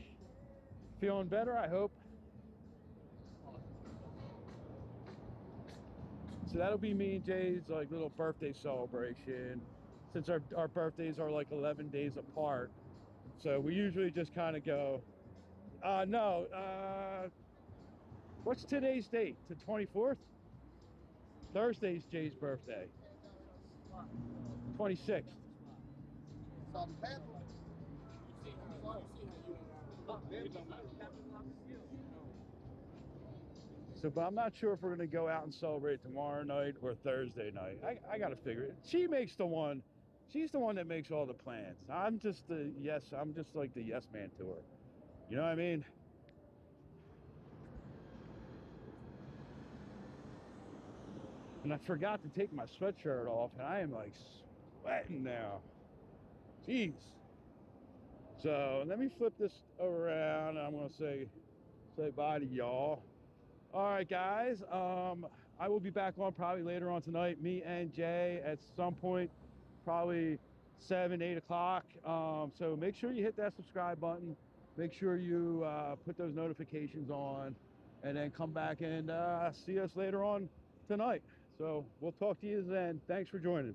Feeling better, I hope. So that'll be me and Jay's like little birthday celebration, since our birthdays are like 11 days apart. So we usually just kind of go, no, what's today's date? The 24th? Thursday's Jay's birthday. 26th. So, but I'm not sure if we're gonna go out and celebrate tomorrow night or Thursday night. I gotta figure it. She's the one that makes all the plans. I'm just like the yes man to her. You know what I mean? And I forgot to take my sweatshirt off, and I am like sweating now. Jeez. So let me flip this around. I'm gonna say bye to y'all. All right, guys. I will be back on probably later on tonight. Me and Jay at some point, probably 7, 8 o'clock. So make sure you hit that subscribe button. Make sure you put those notifications on, and then come back and see us later on tonight. So we'll talk to you then. Thanks for joining.